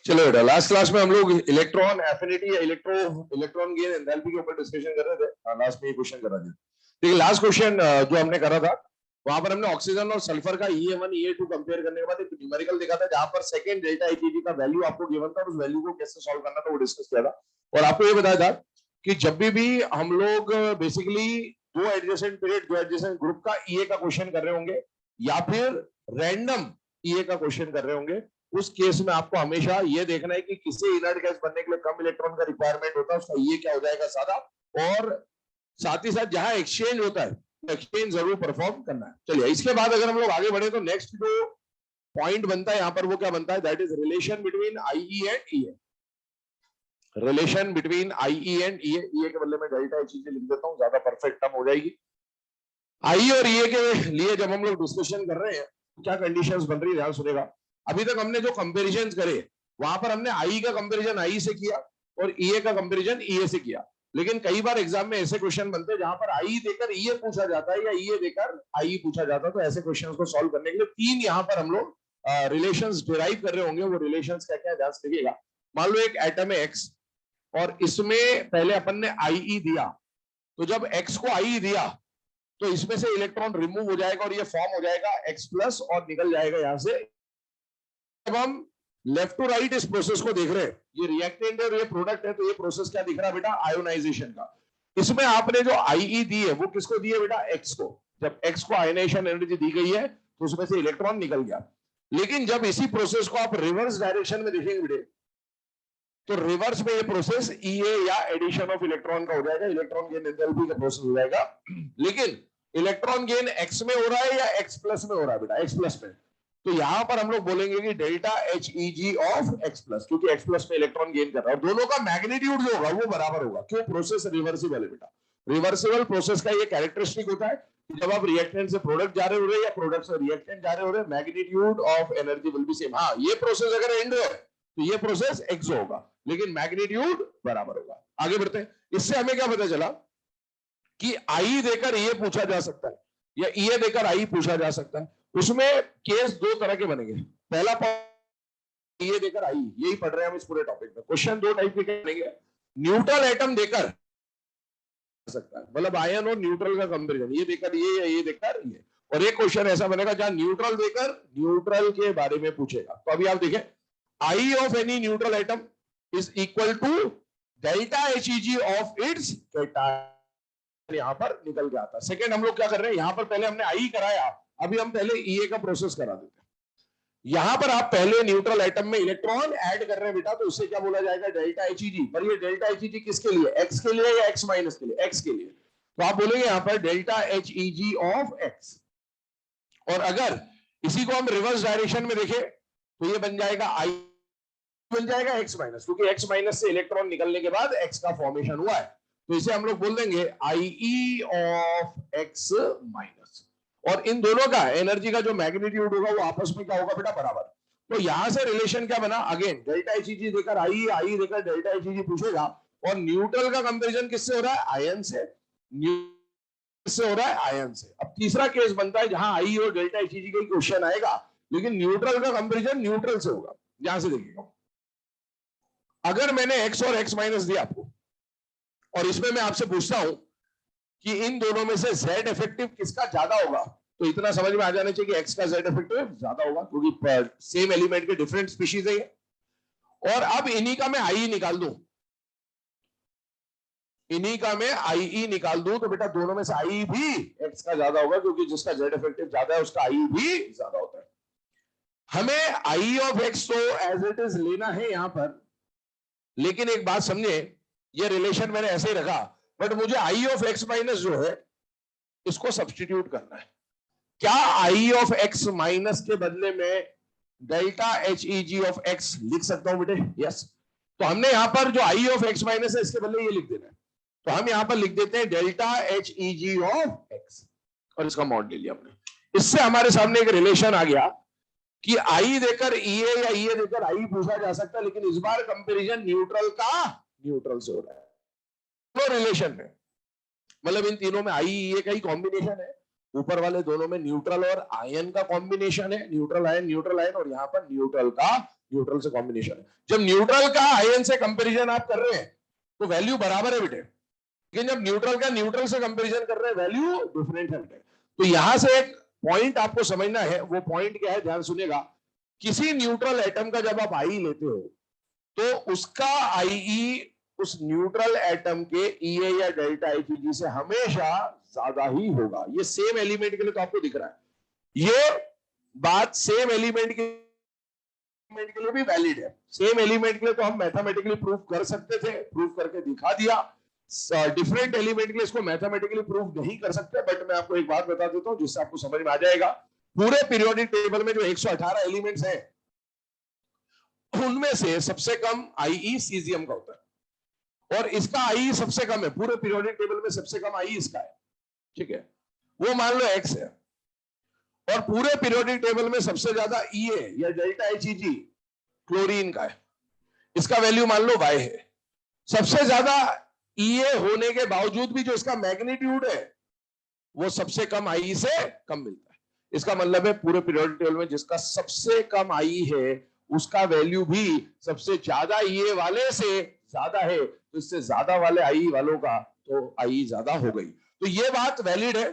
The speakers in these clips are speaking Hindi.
चलो बेटा, लास्ट क्लास में हम लोग इलेक्ट्रॉन एफिनिटी या इलेक्ट्रॉन गेन एंथैल्पी के ऊपर डिस्कशन कर रहे थे। लास्ट में ये क्वेश्चन करा था। ठीक है, लास्ट क्वेश्चन जो हमने करा था वहां पर हमने ऑक्सीजन और सल्फर का E1 E2 कंपेयर करने के बाद एक न्यूमेरिकल देखा था जहां पर सेकंड डेल्टा Hg का वैल्यू आपको गिवन था और उस वैल्यू को कैसे सॉल्व करना था वो डिस्कस किया था। और आपको ये बताया था कि जब भी हम लोग बेसिकली दो एडजेसेंट पीरियड दो एडजेसेंट ग्रुप का Ea का क्वेश्चन कर रहे होंगे या फिर रैंडम Ea का क्वेश्चन कर रहे होंगे, उस केस में आपको हमेशा ये देखना है कि किसी इनर्ट गैस बनने के लिए कम इलेक्ट्रॉन का रिक्वायरमेंट होता है, उसका ये क्या हो जाएगा ज्यादा, और साथ ही साथ जहां एक्सचेंज होता है एक्सचेंज जरूर परफॉर्म करना है। चलिए, इसके बाद अगर हम लोग आगे बढ़े तो नेक्स्ट जो पॉइंट बनता है यहां पर वो क्या बनता है, that is relation between IE and EA। Relation between IE and EA, EA के बदले में डेल्टा Hg लिख देता हूं, ज्यादा परफेक्ट टर्म हो जाएगी। IE और EA के लिए जब हम लोग डिस्कशन कर रहे हैं क्या कंडीशंस बन रही है, ध्यान सुनेगा। अभी तक हमने जो कंपैरिजंस करे वहां पर हमने IE का कंपैरिजन IE से किया और EA का कंपैरिजन EA से किया, लेकिन कई बार एग्जाम में ऐसे क्वेश्चन बनते हैं जहां पर IE देकर EA पूछा जाता है या EA देकर IE पूछा जाता है। तो ऐसे क्वेश्चंस को सॉल्व करने के लिए तीन यहां पर हम लोग रिलेशंस डिराइव कर रहे होंगे। वो रिलेशंस क्या क्या है ध्यान से देखिएगा। मान लो एक एटम है X और इसमें पहले अपन ने IE दिया, तो जब X को IE दिया तो इसमें से इलेक्ट्रॉन रिमूव हो जाएगा और ये फॉर्म हो जाएगा X प्लस और निकल जाएगा यहां से। जब हम लेफ्ट टू राइट इस प्रोसेस को देख रहे हैं, ये रिएक्टेंट है और ये प्रोडक्ट है, तो ये प्रोसेस क्या दिख रहा है बेटा, आयोनाइजेशन का। इसमें आपने जो IE दी है वो किसको दी है बेटा, X को। जब X को आयोनाइजेशन एनर्जी दी गई है तो उसमें से इलेक्ट्रॉन निकल गया। लेकिन जब इसी प्रोसेस को आप रिवर्स डायरेक्शन में देखेंगे बेटे, तो रिवर्स में ये प्रोसेस EA या एडिशन ऑफ इलेक्ट्रॉन का हो जाएगा, इलेक्ट्रॉन गेन एंथैल्पी का प्रोसेस हो जाएगा। लेकिन इलेक्ट्रॉन गेन X में हो रहा है या X प्लस में हो रहा है बेटा, X प्लस में। तो यहां पर हम लोग बोलेंगे कि delta Heg of X plus, क्योंकि X प्लस में इलेक्ट्रॉन गेन कर रहा है और दोनों का मैग्नीट्यूड जो होगा वो बराबर होगा। क्यों, प्रोसेस रिवर्सिबल है बेटा। रिवर्सिबल प्रोसेस का ये कैरेक्टरिस्टिक होता है कि जब आप रिएक्टेंट से प्रोडक्ट जा रहे हो रहे या प्रोडक्ट से रिएक्टेंट जा रहे हो रहे, magnitude of energy will be same. हाँ, ये प्रोसेस अगर एंड है तो ये प्रोसेस एक्सो होगा, लेकिन मैग्नीट्यूड बराबर होगा। आगे बढ़ते हैं। इससे हमें क्या पता चला कि IE देकर ये पूछा जा सकता है या EA देकर IE पूछा जा सकता है। उसमें केस दो तरह के बनेंगे। पहला EA देकर IE, यही पढ़ रहे हैं हम इस पूरे टॉपिक में। क्वेश्चन दो टाइप के बनेंगे। न्यूट्रल एटम देकर सकता है, मतलब आयन और न्यूट्रल का कंपैरिजन, ये देकर ये या ये देकर ये। और एक क्वेश्चन ऐसा बनेगा जहां न्यूट्रल देकर न्यूट्रल के बारे में पूछेगा। तो अभी आप देखें, I of any neutral atom is equal to delta Heg of its cation। यहां पर निकल के आता। सेकंड हम लोग क्या कर रहे हैं, यहां पर पहले हमने IE कराया, अभी हम पहले EA का प्रोसेस करा देते हैं। यहां पर आप पहले न्यूट्रल एटम में इलेक्ट्रॉन ऐड कर रहे हैं बेटा, तो उससे क्या बोला जाएगा, डेल्टा Heg। पर ये डेल्टा Heg किसके लिए, X के लिए या X माइनस के लिए, X के लिए। तो आप बोलेंगे यहां पर डेल्टा Heg ऑफ X। और अगर इसी को हम रिवर्स डायरेक्शन में देखें तो ये बन जाएगा I बन जाएगा X माइनस, क्योंकि X माइनस से इलेक्ट्रॉन निकलने के बाद X का फॉर्मेशन हुआ है। तो इसे हम लोग बोल देंगे IE ऑफ X माइनस। और इन दोनों का एनर्जी का जो मैग्नीट्यूड होगा वो आपस में क्या होगा बेटा, बराबर। तो यहां से रिलेशन क्या बना, अगेन डेल्टा Heg देकर IE देकर डेल्टा Heg पूछेगा। और न्यूट्रल का कंपेरिजन किससे हो रहा है, आयन से। से हो रहा है आयन से। अब तीसरा केस बनता है जहां IE और डेल्टा Heg का क्वेश्चन आएगा, लेकिन न्यूट्रल का कंपेरिजन न्यूट्रल से होगा। यहां से देखिएगा, अगर मैंने X और X माइनस दिया आपको और इसमें मैं आपसे पूछता हूं कि इन दोनों में से Z इफेक्टिव किसका ज्यादा होगा, तो इतना समझ में आ जाना चाहिए कि X का Z इफेक्टिव ज्यादा होगा, क्योंकि सेम एलिमेंट के डिफरेंट स्पीशीज है ये। और अब इन्हीं का मैं IE निकाल दूं, इन्हीं का मैं IE निकाल दूं, तो बेटा दोनों में से IE भी X का ज्यादा होगा, क्योंकि जिसका Z इफेक्टिव ज्यादा है उसका IE भी ज्यादा होता है। हमें IE ऑफ X तो एज इट इज लेना है यहां पर, लेकिन एक बात समझे, ये रिलेशन मैंने ऐसे ही रखा, बट मुझे I ऑफ X माइनस जो है इसको सब्स्टिट्यूट करना है। क्या I ऑफ X माइनस के बदले में डेल्टा Heg ऑफ X लिख सकता हूं बेटे, यस। तो हमने यहां पर जो I ऑफ X माइनस है इसके बदले ये लिख देना है, तो हम यहां पर लिख देते हैं डेल्टा Heg ऑफ X, और इसका मॉड ले लिया हमने। इससे हमारे सामने एक रिलेशन आ गया कि I देकर EA या EA देकर IE पूछा जा सकता है, लेकिन इस बार कंपैरिजन न्यूट्रल का न्यूट्रल से हो रहा है। तो रिलेशन में मतलब इन तीनों में IE EA का ही कॉम्बिनेशन है, ऊपर वाले दोनों में न्यूट्रल और आयन का कॉम्बिनेशन है, न्यूट्रल आयन, और यहां पर न्यूट्रल का न्यूट्रल से कॉम्बिनेशन। जब न्यूट्रल का आयन से कंपैरिजन आप कर रहे हैं तो वैल्यू बराबर है बेटे, लेकिन जब न्यूट्रल का न्यूट्रल से कंपैरिजन कर रहे हैं वैल्यू डिफरेंट है बेटे। तो यहां से एक पॉइंट आपको समझना है, वो पॉइंट क्या है ध्यान सुनिएगा। किसी न्यूट्रल एटम का जब आप आई लेते हो तो उसका आईई उस न्यूट्रल एटम के ईए या डेल्टा आईपीजी से हमेशा ज्यादा ही होगा। ये सेम एलिमेंट के लिए तो आपको दिख रहा है, ये बात सेम एलिमेंट के लिए भी वैलिड है। सेम एलिमेंट के लिए तो हम मैथमेटिकली प्रूफ कर सकते थे, प्रूफ करके दिखा दिया। डिफरेंट एलिमेंट के लिए इसको मैथमेटिकली प्रूफ नहीं कर सकते, बट मैं आपको एक बात बता देता हूं जिससे आपको समझ में आ जाएगा। पूरे पीरियोडिक टेबल में जो 118 एलिमेंट्स हैं उनमें से सबसे कम आईई सीजियम का होता है, और इसका आईई सबसे कम है। पूरे पीरियोडिक टेबल में सबसे कम आईई इसका है, ठीक है, वो मान लो एक्स है। और पूरे पीरियोडिक टेबल में सबसे ज्यादा ईए या डेल्टा एचईजी क्लोरीन का है, इसका वैल्यू मान लो वाई है। सबसे ज्यादा ईए होने के बावजूद भी जो इसका मैग्नीट्यूड है वो सबसे कम आई से कम मिलता है। इसका मतलब है पूरे पीरियोडिक टेबल में जिसका सबसे कम आई है उसका वैल्यू भी सबसे ज्यादा ईए वाले से ज्यादा है, तो इससे ज्यादा वाले आई वालों का तो आई ज्यादा हो गई। तो ये बात वैलिड है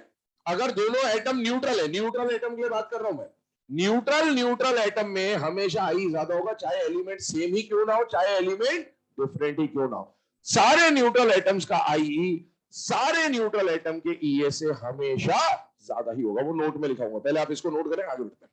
अगर दोनों एटम न्यूट्रल है। न्यूट्रल एटम के लिए बात कर रहा हूं मैं। न्यूट्रल एटम में हमेशा आई ज्यादा होगा, चाहे एलिमेंट सेम ही क्यों ना हो, चाहे एलिमेंट डिफरेंट ही क्यों ना हो। सारे न्यूट्रल एटम्स का आई सारे न्यूट्रल एटम के ईए से हमेशा ज्यादा ही होगा। वो नोट में लिखा हुआ, पहले आप इसको नोट करें, आगे बढ़ते हैं।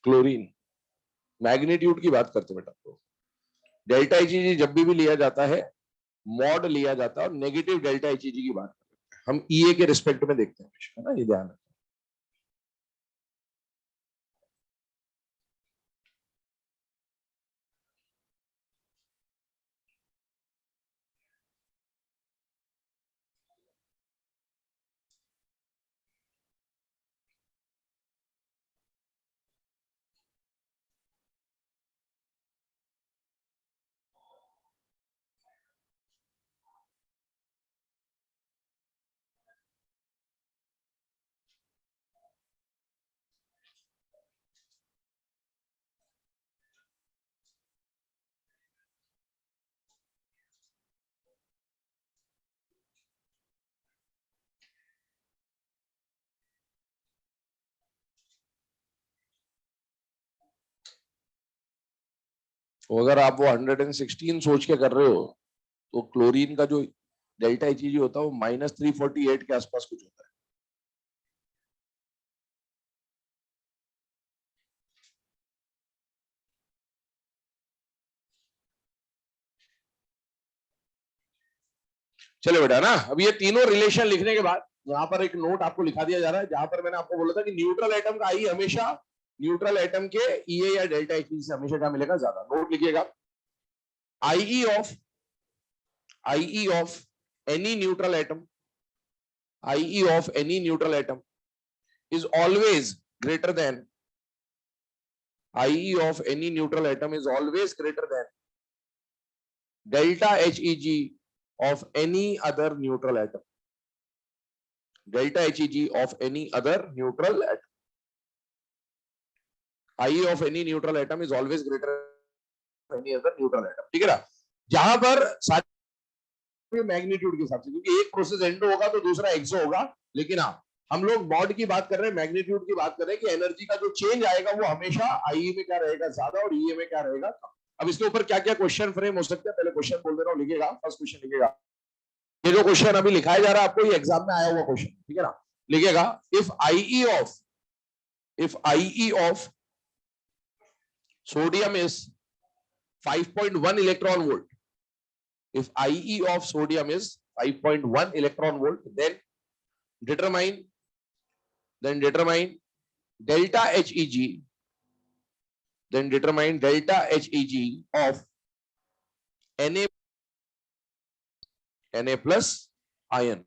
क्लोरीन मैग्नीट्यूड की बात करते बेटा, तो डेल्टा एचईजी जब भी लिया जाता है मॉड लिया जाता है, और नेगेटिव डेल्टा एचईजी की बात करते हैं हम ईए के रिस्पेक्ट में देखते हैं, है ना, ये ध्यान रखना। तो अगर आप वो 116 सोच के कर रहे हो तो क्लोरीन का जो डेल्टा एचईजी होता है वो -348 के आसपास कुछ होता है। चलो बेटा ना, अब ये तीनों रिलेशन लिखने के बाद यहाँ पर एक नोट आपको लिखा दिया जा रहा है, जहां पर मैंने आपको बोला था कि न्यूट्रल एटम का आई हमेशा न्यूट्रल एटम के ईए या डेल्टा एचईजी से हमेशा क्या मिलेगा, ज्यादा। नोट लिखिएगा, IE of any neutral atom, IE of any neutral atom is always greater than IE of any neutral atom is always greater than delta HEG of any other neutral atom. Delta HEG of any other neutral atom. IE of any neutral atom is always greater than any other neutral atom. ठीक है ना, जहां पर सारे मैग्नीट्यूड के हिसाब से, क्योंकि एक प्रोसेस एंडो होगा तो दूसरा एक्सो होगा, लेकिन हाँ हम लोग मॉड की बात कर रहे हैं, मैग्नीट्यूड की बात कर रहे हैं कि एनर्जी का जो चेंज आएगा वो हमेशा आईई में क्या रहेगा, ज्यादा, और ईए में क्या रहेगा, कम। अब इसके ऊपर क्या क्या क्वेश्चन फ्रेम हो सकते हैं, पहले क्वेश्चन बोल दे रहा हूँ, लिखिएगा। फर्स्ट क्वेश्चन लिखिएगा, ये जो क्वेश्चन अभी लिखाया जा रहा है आपको, ये एग्जाम में आया हुआ क्वेश्चन, ठीक है ना। लिखिएगा, if IE of sodium is 5.1 electron volt, if IE of sodium is 5.1 electron volt, then determine delta HEG, then determine delta HEG of Na plus ion.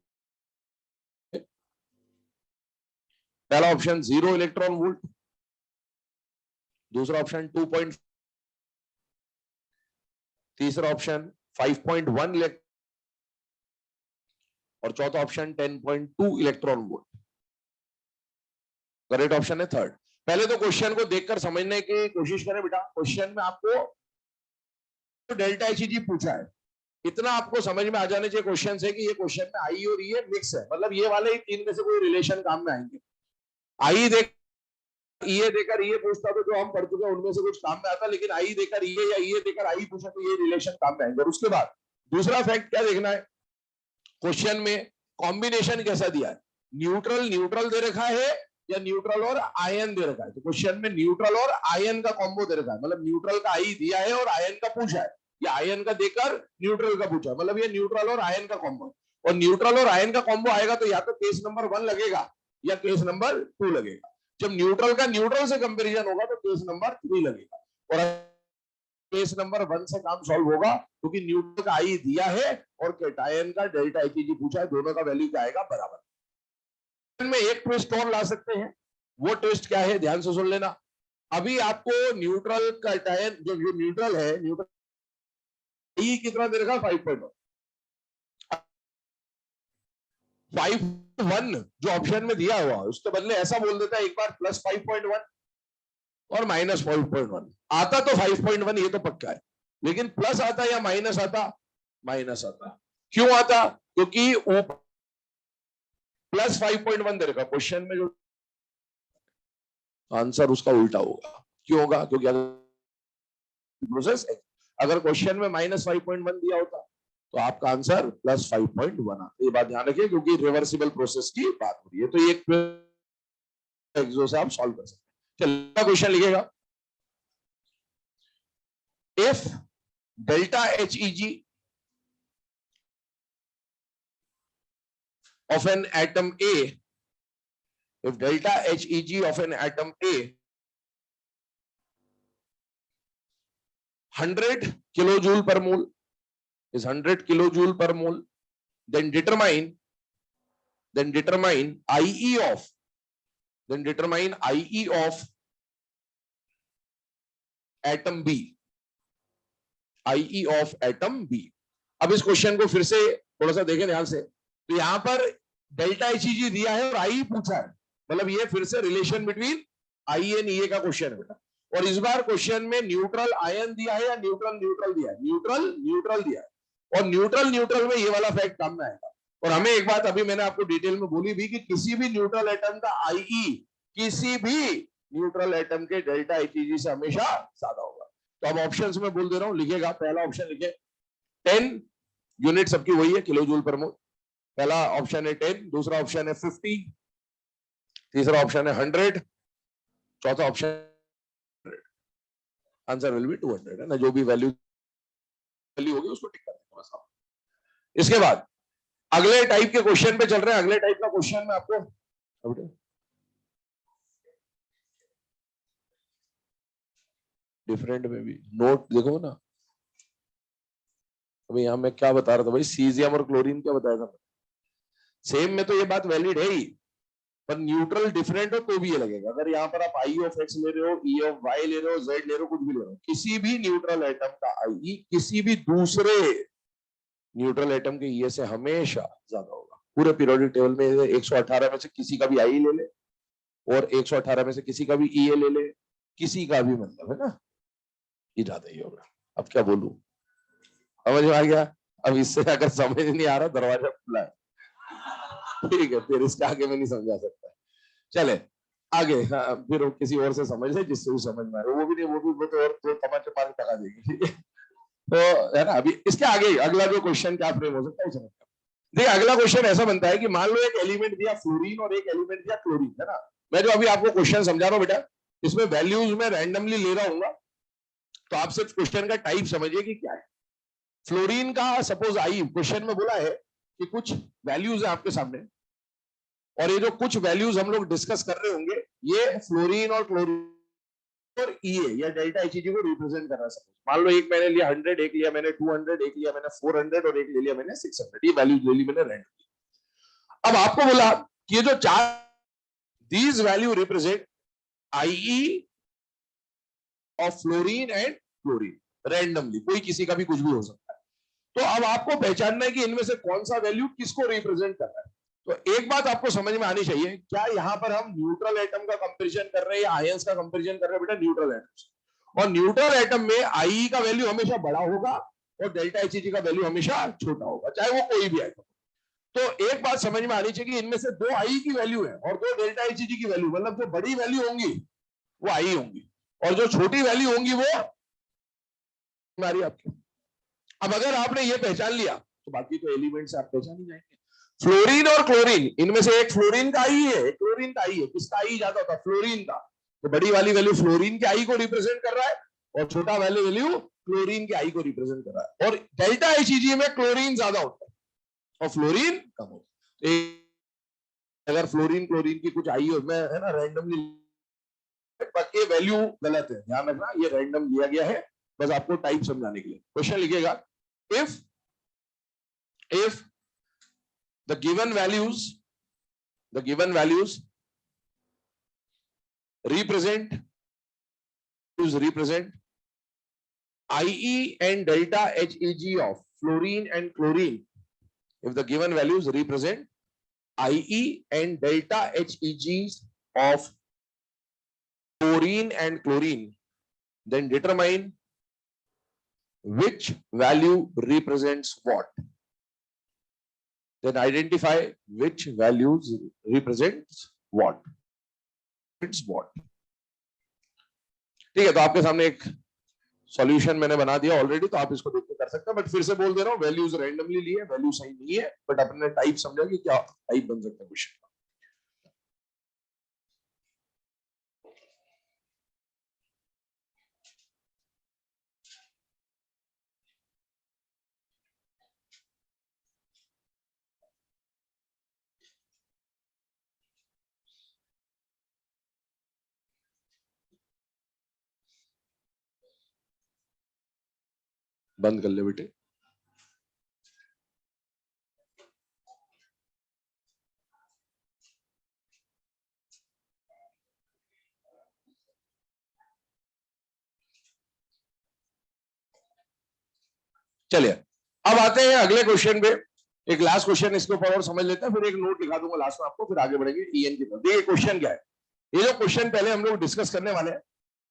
पहला ऑप्शन 0 इलेक्ट्रॉन वोल्ट, दूसरा ऑप्शन 2. तीसरा ऑप्शन 5.1 इलेक्ट्रॉन और चौथा option 10.2 electron volt. Correct option है थर्ड। पहले तो क्वेश्चन को देखकर समझने की कोशिश करें बेटा। क्वेश्चन में आपको डेल्टा एचईजी पूछा है, इतना आपको समझ में आ जाने चाहिए क्वेश्चन से कि ये क्वेश्चन में आई और ये मिक्स है, मतलब ये वाले तीन में से कोई रिलेशन काम में आएंगे। आई देख ये देकर ये पूछता तो जो हम पढ़ चुके हैं उनमें से कुछ काम में आता, लेकिन आई देकर ये या ये देकर आई पूछा तो ये रिलेशन काम में आएंगे। और उसके बाद दूसरा फैक्ट क्या देखना है, क्वेश्चन में कॉम्बिनेशन कैसा दिया है, न्यूट्रल दे रखा है या न्यूट्रल और आयन दे रखा है। तो क्वेश्चन में न्यूट्रल और आयन का कॉम्बो दे रखा है, मतलब न्यूट्रल का आई दिया है और आयन का पूछा है, या आयन का देकर न्यूट्रल का पूछा है, मतलब ये न्यूट्रल और आयन का कॉम्बो। और न्यूट्रल और आयन का कॉम्बो आएगा तो या तो केस नंबर 1 लगेगा या केस नंबर 2 लगेगा। जब न्यूट्रल का न्यूट्रल से कंपैरिजन होगा तो केस नंबर 3 लगेगा। और केस नंबर 1 से काम सॉल्व होगा क्योंकि न्यूट्रल का आई दिया है और कैटायन का डेल्टा एचईजी पूछा है, दोनों का वैल्यू क्या आएगा, बराबर। में एक ट्विस्ट और ला सकते हैं, वो ट्विस्ट क्या है ध्यान से सुन लेना। अभी आपको न्यूट्रल कैटायन जो न्यूट्रल है, न्यूट्रल ई कितना दे रखा, 5.1 जो ऑप्शन में दिया हुआ उसके बदले ऐसा बोल देता है एक बार प्लस 5.1 और माइनस 5.1 आता तो 5.1 ये तो पक्का है, लेकिन प्लस आता या माइनस आता, माइनस आता। क्यों आता, क्योंकि प्लस 5.1 दे रखा, क्वेश्चन में जो आंसर उसका उल्टा होगा। क्यों होगा, क्योंकि प्रोसेस अगर क्वेश्चन में माइनस 5.1 दिया होता तो आपका आंसर प्लस 5.1 आता। ये बात ध्यान रखिए क्योंकि रिवर्सिबल प्रोसेस की बात हो रही है, तो ये एक से आप सॉल्व कर सकते हैं। चलिए क्वेश्चन लिखिएगा, if delta HEG of an atom A, if delta HEG of an atom A 100 kilojoule per mole is 100 kilojoule per mole, then determine IE of atom B, IE of atom B। अब इस क्वेश्चन को फिर से थोड़ा सा देखें ध्यान से, तो यहां पर डेल्टा एचईजी दिया है और आई पूछा है, मतलब ये फिर से रिलेशन बिटवीन आई एंड ई का क्वेश्चन है बेटा। और इस बार क्वेश्चन में न्यूट्रल आयन दिया है या न्यूट्रल दिया है, न्यूट्रल दिया है, और न्यूट्रल में ये वाला फैक्ट काम में आएगा। और हमें एक बात अभी मैंने आपको डिटेल में बोली भी कि किसी भी न्यूट्रल एटम का आईई किसी भी न्यूट्रल एटम के डेल्टा एचईजी से हमेशा ज्यादा होगा। तो अब ऑप्शंस में बोल दे रहा हूं, लिखेगा पहला ऑप्शन लिखे 10 यूनिट सबकी वही है किलो जूल पर मोल, पहला ऑप्शन है 10, दूसरा ऑप्शन है 50, तीसरा ऑप्शन है 100, चौथा ऑप्शन आंसर विल बी 200 है ना, जो भी वैल्यू होगी उसको टिक कर देंगे बस। इसके बाद अगले टाइप के क्वेश्चन पे चल रहे हैं। अगले टाइप का क्वेश्चन में आपको डिफरेंट में भी नोट देखो ना, अभी यहां मैं क्या बता रहा था भाई, सीजियम और क्लोरीन क्या बताया था, सेम में तो ये बात वैलिड है ही, पर न्यूट्रल डिफरेंट हो तो भी ये लगेगा। अगर यहाँ पर आप आई ऑफ एक्स ले रहे हो, ई ऑफ वाई ले रहे हो, जेड ले रहे हो, कुछ भी ले रहे हो, किसी भी न्यूट्रल एटम का आई किसी भी दूसरे न्यूट्रल एटम के ई से हमेशा ज्यादा होगा। पूरे पीरियोडिक टेबल में 118 में से किसी का भी आई ले ले और 118 में से किसी का भी ई ले ले, किसी का भी मतलब है ना, ये ज्यादा ही होगा। अब क्या बोलूं, समझ में आ गया? अब इससे अगर समझ नहीं आ रहा दरवाजा खुला है, ठीक है, फिर इसके आगे मैं नहीं समझा सकता। चले आगे, हाँ, फिर किसी और से समझ ले जिससे वो समझ में आ रहा, वो भी नहीं, वो तो और दो तमाचे मार के टका देगी, ठीक है। तो है ना, अभी इसके आगे अगला जो क्वेश्चन क्या फ्रेम हो सकता है समझ। देखिए अगला क्वेश्चन ऐसा बनता है कि मान लो एक एलिमेंट दिया फ्लोरीन और एक एलिमेंट दिया क्लोरीन, है ना। मैं जो अभी आपको क्वेश्चन समझा रहा हूँ बेटा, इसमें वैल्यूज में रैंडमली ले रहा हूँ, तो आप सिर्फ क्वेश्चन का टाइप समझिए कि क्या है। फ्लोरीन का सपोज आई, क्वेश्चन में बोला है कि कुछ वैल्यूज है आपके सामने, और ये जो कुछ वैल्यूज हम लोग डिस्कस कर रहे होंगे, ये फ्लोरीन और क्लोरीन और ईए या डेल्टा एचईजी को रिप्रेजेंट कर रहा है। सपोज मान लो एक मैंने लिया 100, एक लिया मैंने 200, एक लिया मैंने 400 और एक ले लिया मैंने 600, ये वैल्यूज ले ली मैंने रैंडमली। अब आपको बोला कि ये जो चार, these value represent IE of fluorine and chlorine randomly, कोई किसी का भी कुछ भी हो सकता है। तो अब आपको पहचानना है कि इनमें से कौन सा वैल्यू किसको रिप्रेजेंट कर रहा है। तो एक बात आपको समझ में आनी चाहिए, क्या यहां पर हम न्यूट्रल एटम का कंपैरिजन कर रहे हैं या आयंस का कंपैरिजन कर रहे हैं? बेटा न्यूट्रल एटम, और न्यूट्रल एटम में आई का वैल्यू हमेशा बड़ा होगा और डेल्टा एचईजी का वैल्यू हमेशा छोटा होगा, चाहे वो कोई भी एटम। तो एक बात समझ में आनी चाहिए कि इनमें से दो आई की वैल्यू है और दो डेल्टा एचईजी की वैल्यू, मतलब जो बड़ी वैल्यू होंगी वो आई होंगी और जो छोटी वैल्यू होंगी वो हमारी आपकी। अब अगर आपने ये पहचान लिया तो बाकी तो एलिमेंट्स आप पहचान ही जाएंगे। फ्लोरीन और क्लोरीन, इनमें से एक फ्लोरीन का आई है, एक क्लोरीन का आई है। किसका आई ज्यादा होता है? फ्लोरीन का। तो बड़ी वाली वैल्यू फ्लोरीन के आई को रिप्रेजेंट कर रहा है और छोटा वाली वैल्यू क्लोरीन के आई को रिप्रेजेंट कर रहा है। और डेल्टा एचईजी में क्लोरीन ज्यादा होता है और फ्लोरीन कम होता है। अगर फ्लोरीन क्लोरीन की कुछ आई हो, मैं है ना रैंडमली, ये वैल्यू गलत है, ध्यान रखना, ये रैंडम लिया गया है बस आपको टाइप समझाने के लिए। क्वेश्चन लिखिएगा, if the given values represent IE and delta HEG of fluorine and chlorine, if the given values represent IE and delta HEG of fluorine and chlorine, then determine which value represents what. Then identify which values represents what. It's what. ठीक है, तो आपके सामने एक सॉल्यूशन मैंने बना दिया ऑलरेडी, तो आप इसको देख के कर सकते हैं। बट फिर से बोल दे रहा हूँ, वैल्यूज रैंडमली लिए, वैल्यू सही नहीं है, बट अपने टाइप समझा कि क्या टाइप बन सकता है क्वेश्चन का। बंद कर ले बेटे। चलिए अब आते हैं अगले क्वेश्चन पे। एक लास्ट क्वेश्चन इसके ऊपर और समझ लेते हैं, फिर एक नोट लिखा दूंगा लास्ट में आपको, फिर आगे बढ़ेंगे ईएन की तरफ। देखिए क्वेश्चन क्या है, ये जो क्वेश्चन पहले हम लोग डिस्कस करने वाले हैं,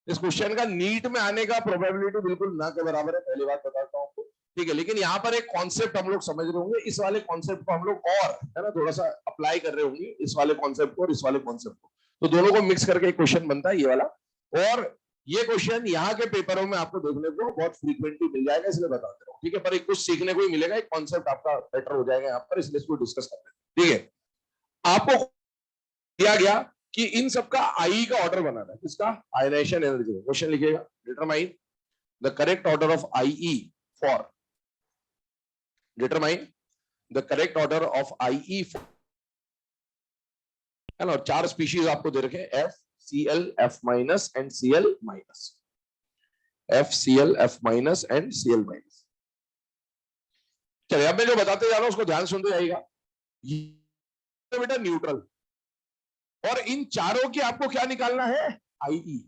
इस क्वेश्चन का नीट में आने का प्रोबेबिलिटी बिल्कुल ना के बराबर है, पहली बात बताता हूं आपको, ठीक है। लेकिन यहाँ पर एक कॉन्सेप्ट हम लोग समझ रहे होंगे, इस वाले कॉन्सेप्ट को हम लोग और है ना थोड़ा सा अप्लाई कर रहे होंगे, इस वाले कॉन्सेप्ट को और इस वाले कॉन्सेप्ट को, तो दोनों को मिक्स करके एक क्वेश्चन बनता है ये वाला। और ये क्वेश्चन यहाँ के पेपरों में आपको देखने को बहुत फ्रीक्वेंटली मिल जाएगा, इसलिए बताते रहो, ठीक है। पर एक कुछ सीखने को ही मिलेगा, एक कॉन्सेप्ट आपका बेटर हो जाएगा यहाँ पर, इसलिए इसको डिस्कस करते हैं, ठीक है। आपको दिया गया कि इन सबका आई का ऑर्डर बनाना है, किसका? Ionisation energy. क्वेश्चन लिखिएगा, determine the correct order of IE for, determine the correct order of IE for, है ना। और चार स्पीशीज आपको दे रखे हैं, F, Cl, F minus and Cl minus, F, Cl, F minus and Cl minus। चलिए अब मैं जो बताते जा रहा हूं उसको ध्यान सुनते जाइएगा। ये बेटा न्यूट्रल, और इन चारों की आपको क्या निकालना है? आईई।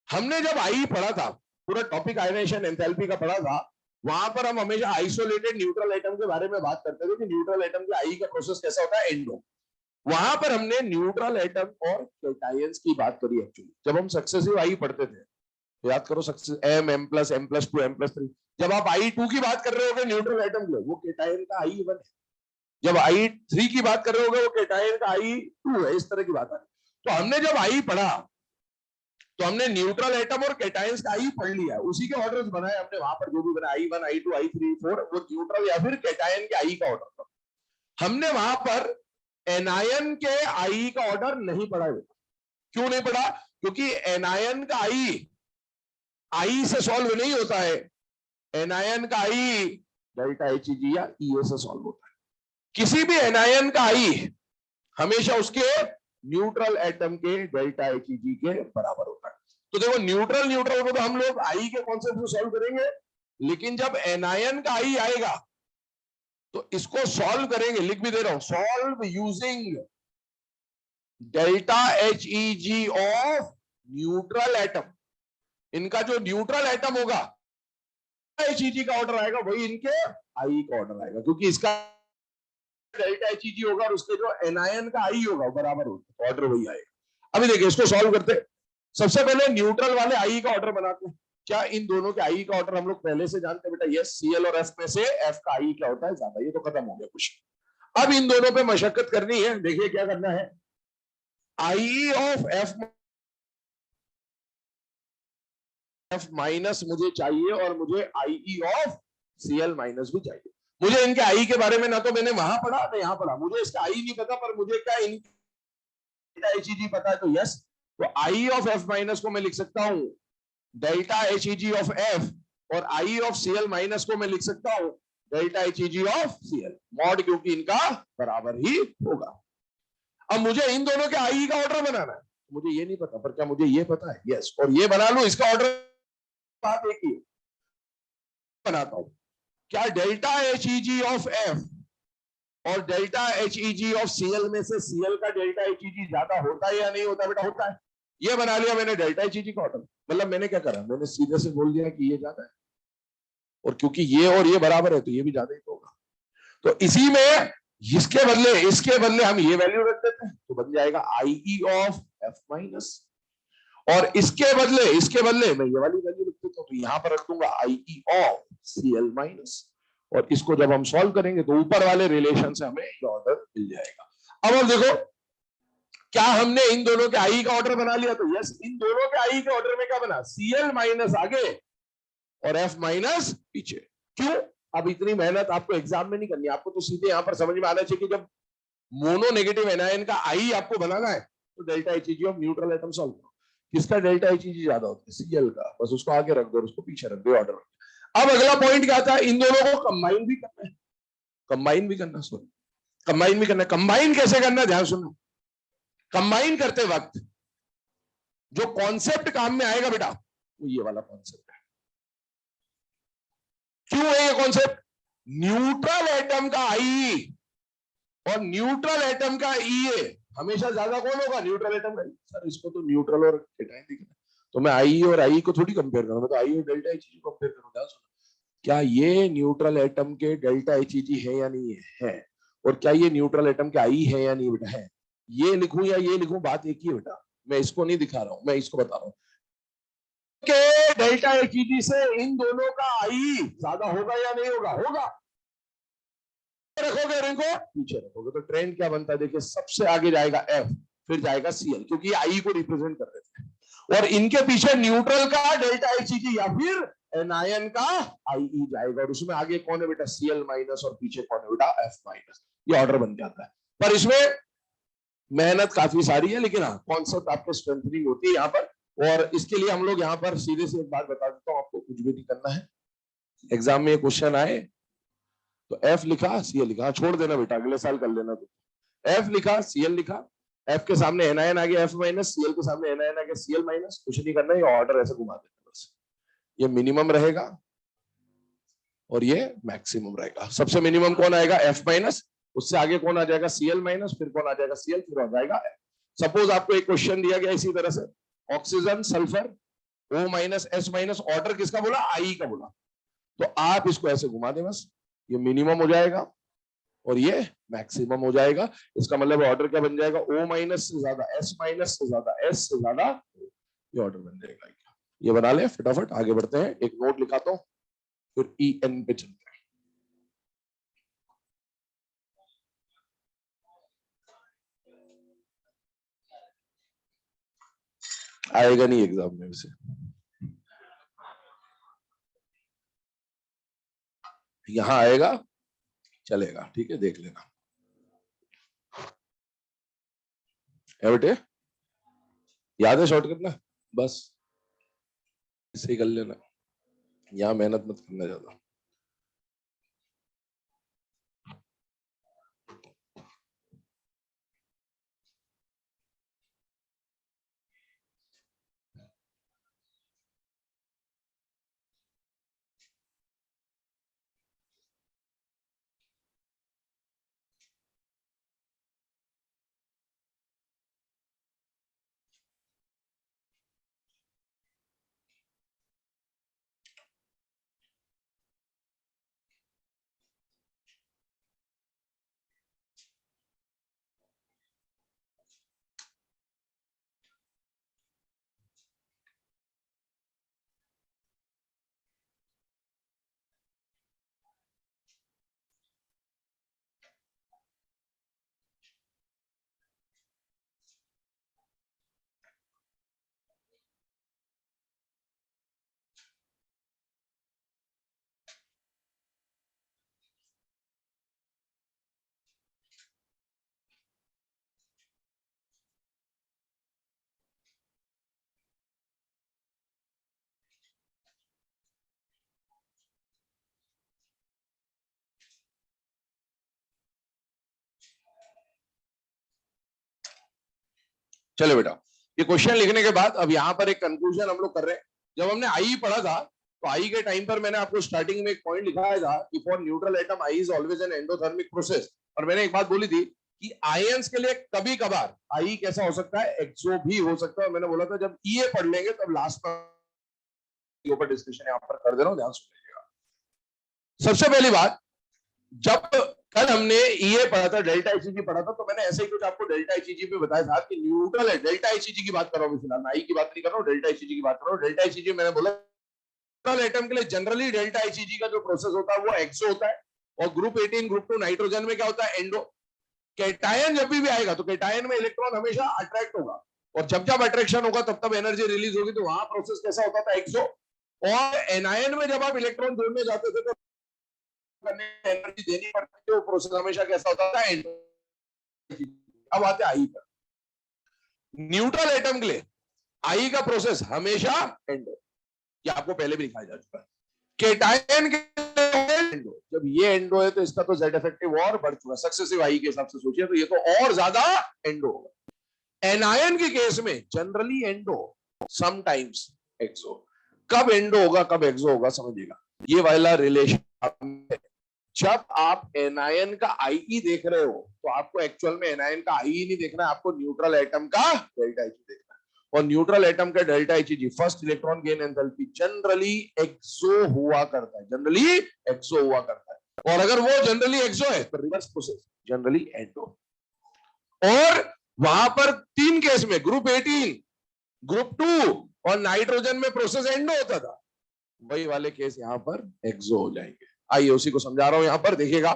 हमने जब आई पढ़ा था, पूरा टॉपिक आयनाइजेशन एंथैल्पी का पढ़ा था, वहां पर हम हमेशा आइसोलेटेड न्यूट्रल एटम के बारे में बात करते थे कि न्यूट्रल एटम के आई का प्रोसेस कैसा होता है, एंडो। वहां पर हमने न्यूट्रल एटम और कैटायंस की बात करी। एक्चुअली जब हम सक्सेसिव आई पढ़ते थे, याद करो, success M, M plus, M plus two, M plus three, जब आप आई टू की बात कर रहे होगे न्यूट्रल एटम के, वो कैटायन का आई वन है। जब आई थ्री की बात कर रहे होगे वो कैटायन का आई टू है, इस तरह की बात है। तो हमने जब आई पढ़ा तो हमने न्यूट्रल एटम और कैटायंस का आई पढ़ लिया, उसी के ऑर्डर्स बनाए हमने वहां पर, जो भी बनाए I one, I two, I three, four, वो न्यूट्रल या फिर कैटायन के आई का ऑर्डर था। हमने वहां पर एनायन के आई का ऑर्डर नहीं पढ़ा। क्यों नहीं पढ़ा? क्योंकि एनायन का आई से सॉल्व नहीं होता है। एनायन का आई डेल्टा HEG या EA से सॉल्व होता है। किसी भी एनायन का आई हमेशा उसके न्यूट्रल एटम के डेल्टा HEG के बराबर होता है। तो देखो न्यूट्रल न्यूट्रल को तो हम लोग आई के कॉन्सेप्ट से सॉल्व करेंगे, लेकिन जब एनायन का आई आएगा तो इसको सॉल्व करेंगे, लिख भी दे रहा हूं, solve using delta HEG of neutral atom. इनका जो न्यूट्रल एटम होगा HEG का ऑर्डर आएगा, वही इनके आई का ऑर्डर आएगा, क्योंकि इसका डेल्टा HEG होगा और उसके जो एनायन का आई होगा बराबर होगा, ऑर्डर वही आएगा। अभी देखिए इसको सॉल्व करते। सबसे पहले न्यूट्रल वाले आई का ऑर्डर बनाते हैं। क्या इन दोनों के आई का ऑर्डर हम लोग पहले से जानते हैं बेटा? यस, Cl और F में से F का आई क्या होता है? ज्यादा। ये तो खत्म हो गया कुछ। अब इन दोनों पे मशक्कत करनी है। देखिए क्या करना है, आई ऑफ F माइनस मुझे चाहिए और मुझे IE ऑफ Cl माइनस भी चाहिए। मुझे इनके आई के बारे में ना तो मैंने वहां पढ़ा ना यहाँ पढ़ा, मुझे इसका आई नहीं पता, पर मुझे क्या डेल्टा HEG पता है। तो यस, तो आई ऑफ F माइनस को मैं लिख सकता हूं डेल्टा HEG ऑफ F, और आई ऑफ Cl माइनस को मैं लिख सकता हूं delta HEG of Cl, mod, क्योंकि इनका बराबर ही होगा। अब मुझे इन दोनों के आई का ऑर्डर बनाना है, मुझे ये नहीं पता, पर क्या मुझे ये पता है? यस, और ये बना लू, इसका ऑर्डर बात एक ही बनाता हूं। क्या डेल्टा HEG ऑफ F और डेल्टा HEG ऑफ Cl में से Cl का डेल्टा HEG ज्यादा होता है या नहीं होता? बेटा होता है। ये बना लिया मैंने डेल्टा HEG का ऑर्डर। मतलब मैंने क्या करा, मैंने सीधे से बोल दिया कि ये ज्यादा है, और क्योंकि ये और ये बराबर है तो ये भी ज्यादा ही होगा। तो इसी में इसके बदले हम ये वैल्यू रख देते हैं, तो बन जाएगा IE ऑफ F माइनस, और इसके बदले मैं ये वाली वैल्यू लिख देता हूं, तो यहां पर रख दूंगा IE ऑफ Cl माइनस, और इसको जब हम सॉल्व करेंगे तो ऊपर वाले रिलेशन से हमें ये ऑर्डर मिल जाएगा। अब देखो, क्या हमने इन दोनों के आई का ऑर्डर बना लिया? तो यस, इन दोनों के आई के ऑर्डर में क्या बना? Cl माइनस आगे और F माइनस पीछे। क्यों? अब इतनी मेहनत आपको एग्जाम में नहीं करनी, आपको तो सीधे यहां पर समझ में आना चाहिए कि जब मोनो नेगेटिव एनायन का आई आपको बनाना है तो delta HEG of neutral atom solve करो। किसका डेल्टा HEG ज्यादा होता है? Cl का, बस उसको आगे रख दो, उसको पीछे रख दो, ऑर्डर। अब अगला पॉइंट क्या आता है, इन दोनों को कंबाइन भी करना है। कंबाइन भी करना है। कंबाइन कैसे करना है, ध्यान सुनो। कंबाइन करते वक्त जो कॉन्सेप्ट काम में आएगा बेटा, वो ये वाला कॉन्सेप्ट है। क्यों है ये कॉन्सेप्ट? न्यूट्रल एटम का आई और न्यूट्रल एटम का EA हमेशा ज्यादा कौन होगा? न्यूट्रल एटम का। सर इसको तो न्यूट्रल और केटाइन दिखना, तो मैं आई और आई को थोड़ी कंपेयर करूं, मैं तो आई और डेल्टा HEG को कंपेयर करूंगा। क्या ये न्यूट्रल एटम के डेल्टा HEG है या नहीं है? और क्या ये न्यूट्रल एटम के आई है या नहीं बेटा? है। ये लिखूं या ये लिखूं, बात एक ही है बेटा। मैं इसको नहीं दिखा रहा हूं, मैं इसको बता रहा हूं कि डेल्टा HEG से इन दोनों का आई ज्यादा होगा या नहीं होगा? होगा। रखोगे और इनको पीछे रखोगे तो ट्रेंड क्या बनता है? देखिए, सबसे आगे जाएगा F, फिर जाएगा Cl, क्योंकि आई को रिप्रेजेंट कर रहे थे, और इनके पीछे न्यूट्रल का डेल्टा HEG या फिर एनायन का IE जाएगा, और उसमें आगे कौन है बेटा? Cl माइनस, और पीछे कौन है बेटा? F minus. ये ऑर्डर बन जाता है, पर इसमें मेहनत काफी सारी है, लेकिन हाँ, कॉन्सेप्ट आपको स्ट्रेंथनिंग होती है यहाँ पर। और इसके लिए हम लोग यहाँ पर सीधे से एक बात बता देता हूँ, आपको कुछ भी नहीं करना है। एग्जाम में क्वेश्चन आए तो F लिखा, Cl लिखा, छोड़ देना बेटा, अगले साल कर लेना। तो F लिखा, Cl लिखा, F के सामने एनायन आ गया F माइनस, Cl के सामने एनायन आ गया Cl माइनस, कुछ नहीं करना, ये ऑर्डर ऐसे घुमा देना बस। ये मिनिमम रहेगा और ये मैक्सिमम रहेगा। सबसे मिनिमम कौन आएगा? F माइनस, उससे आगे कौन आ जाएगा? Cl माइनस, फिर कौन आ जाएगा? Cl, फिर आ जाएगा F। सपोज आपको एक क्वेश्चन दिया गया इसी तरह से, oxygen sulphur O minus S minus, order किसका बोला? आई का बोला, तो आप इसको ऐसे घुमा दें बस, ये मिनिमम हो जाएगा और ये मैक्सिमम हो जाएगा। इसका मतलब ऑर्डर क्या बन जाएगा? O माइनस से ज्यादा S माइनस से ज्यादा S से ज्यादा, ये ऑर्डर बन जाएगा। ये बना ले, फटाफट आगे बढ़ते हैं। एक नोट लिखाता हूं, फिर EN पे चलते हैं। आएगा नहीं एग्जाम में वैसे, यहां आएगा, चलेगा, ठीक है, देख लेना। है बेटे, याद है शॉर्टकट ना? बस इसे ही कर लेना, यहां मेहनत मत करना ज्यादा। चलो बेटा, ये क्वेश्चन लिखने के बाद अब यहाँ पर एक कंक्लूजन हम लोग कर रहे हैं। जब हमने आई पढ़ा था तो आई के टाइम पर मैंने आपको स्टार्टिंग में एक पॉइंट लिखाया था कि for neutral atom I is always an endothermic process, और मैंने एक बात बोली थी कि आयंस के लिए कभी कभार आई कैसा हो सकता है, एक्सो भी हो सकता है। मैंने बोला था जब ईए पढ़ लेंगे तब लास्ट में ऊपर डिस्कशन यहाँ पर कर दे रहा हूँ, ध्यान सुन लीजिएगा। सबसे पहली बात, जब कल हमने ये पढ़ा था, डेल्टा एचईजी पढ़ा था, तो मैंने ऐसे ही कुछ आपको डेल्टा एचईजी पे बताया था कि न्यूट्रल है। डेल्टा एचईजी की बात कर रहा हूं फिलहाल, मैं आई की बात नहीं कर रहा हूं, डेल्टा एचईजी की बात कर रहा हूं। डेल्टा एचईजी मैंने बोला न्यूट्रल एटम के लिए जनरली डेल्टा एचईजी का जो प्रोसेस होता है वो एक्सो होता है, और ग्रुप 18 ग्रुप 2 नाइट्रोजन में क्या होता है, एंडो। कैटायन जब भी आएगा तो कैटायन में इलेक्ट्रॉन हमेशा अट्रैक्ट होगा, और जब जब अट्रैक्शन होगा तब तब एनर्जी रिलीज होगी, तो वहां प्रोसेस कैसा होता था, एक्सो। और एनायन में जब आप इलेक्ट्रॉन जोड़ने जाते थे तो करने एनर्जी देनी पड़ती है, वो प्रोसेस हमेशा कैसा होता था, एंडो। अब आते हैं आई पर। न्यूट्रल एटम के लिए आई का प्रोसेस हमेशा एंडो, ये आपको पहले भी दिखाया जा चुका है। केटायन के एंडो, जब ये एंडो है तो इसका तो जेड इफेक्टिव और बढ़ चुका है, सक्सेसिव आई के हिसाब से सोचिए तो ये तो और ज्यादा एंडो होगा। एनायन के केस में जनरली एंडो, समटाइम्स एक्सो। कब एंडो होगा कब एक्सो होगा समझिएगा, ये वाला रिलेशन। जब आप एनायन का आईई देख रहे हो तो आपको एक्चुअल में एनायन का आईई नहीं देखना है, आपको न्यूट्रल एटम का डेल्टा एच देखना है। और न्यूट्रल एटम का delta HEG, first electron gain enthalpy, generally exo हुआ करता है, जनरली एक्सो हुआ करता है। और अगर वो जनरली एक्सो है तो रिवर्स प्रोसेस जनरली एंडो। और वहां पर तीन केस में, ग्रुप 18, ग्रुप 2 और नाइट्रोजन में प्रोसेस एंडो होता था, वही वाले केस यहां पर एक्सो हो जाएंगे। आइए उसी को समझा रहा हूं, यहां पर देखिएगा।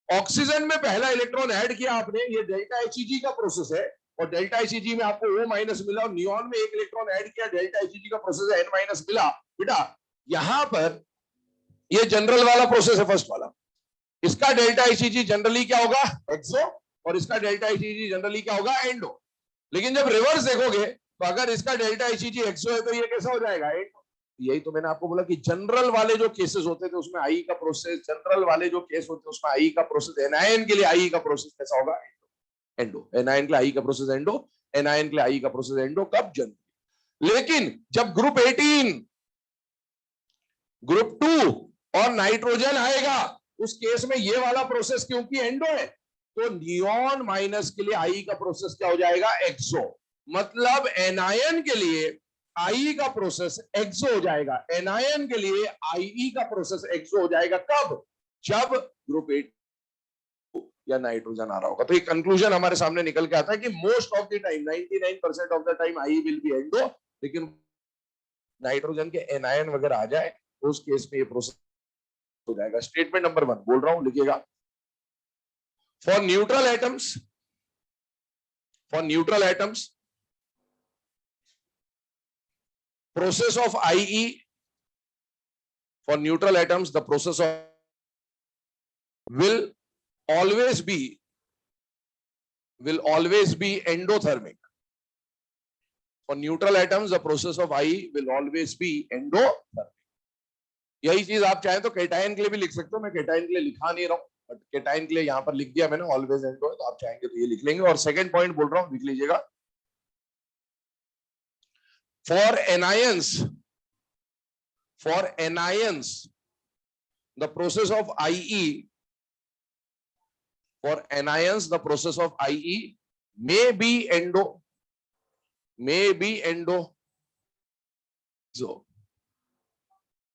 ऑक्सीजन में पहला इलेक्ट्रॉन ऐड किया आपने, ये डेल्टा एचईजी का प्रोसेस है, और डेल्टा एचईजी में आपको O माइनस मिला, और नियॉन में एक इलेक्ट्रॉन ऐड किया, डेल्टा एचईजी का प्रोसेस है, N माइनस मिला। बेटा यहां पर ये जनरल वाला प्रोसेस है, फर्स्ट वाला, इसका डेल्टा एचईजी जनरली क्या होगा, एक्सो, और इसका डेल्टा एचईजी जनरली क्या होगा, एंडो। लेकिन जब रिवर्स देखोगे तो अगर इसका डेल्टा एचईजी एक्सो है तो ये कैसा हो जाएगा, एंडो। यही तो मैंने आपको बोला कि जनरल वाले जो केसेस होते थे उसमें आई का प्रोसेस, जनरल वाले जो केस होते हैं उसमें आई का प्रोसेस, एनायन के लिए आई का प्रोसेस कैसा होगा, एंडो। एनायन के लिए आई का प्रोसेस एंडो, एनायन के लिए आई का प्रोसेस एंडो, कब, जनरल। लेकिन जब ग्रुप 18, ग्रुप 2 और नाइट्रोजन आएगा, उस केस में ये वाला प्रोसेस क्योंकि एंडो है, तो नियॉन माइनस के लिए आई का प्रोसेस क्या हो जाएगा, एक्सो। मतलब एनायन के लिए आई का प्रोसेस एक्सो हो जाएगा, एनायन के लिए आई का प्रोसेस एक्सो हो जाएगा, कब, जब ग्रुप 8 या नाइट्रोजन आ रहा होगा। तो एक कंक्लूजन हमारे सामने निकल के आता है कि most of the time, 99% of the time I will be endo, लेकिन नाइट्रोजन के एनायन वगैरह आ जाए तो उस केस में ये प्रोसेस हो जाएगा। स्टेटमेंट नंबर 1 बोल रहा हूं, लिखिएगा। For neutral atoms, for neutral atoms process of IE, for neutral atoms the process of will always be will always be endothermic. For neutral atoms the process of I will always be endothermic. यही चीज आप चाहें तो केटायन के लिए भी लिख सकते हो, मैं केटायन के लिए लिखा नहीं रहा हूं, बट केटायन के लिए यहां पर लिख दिया मैंने, ऑलवेज एंडो है, तो आप चाहेंगे तो ये लिख लेंगे। और सेकंड पॉइंट बोल रहा हूं, लिख लीजिएगा। For anions, for anions the process of IE, for anions the process of IE may be endo, may be endo, so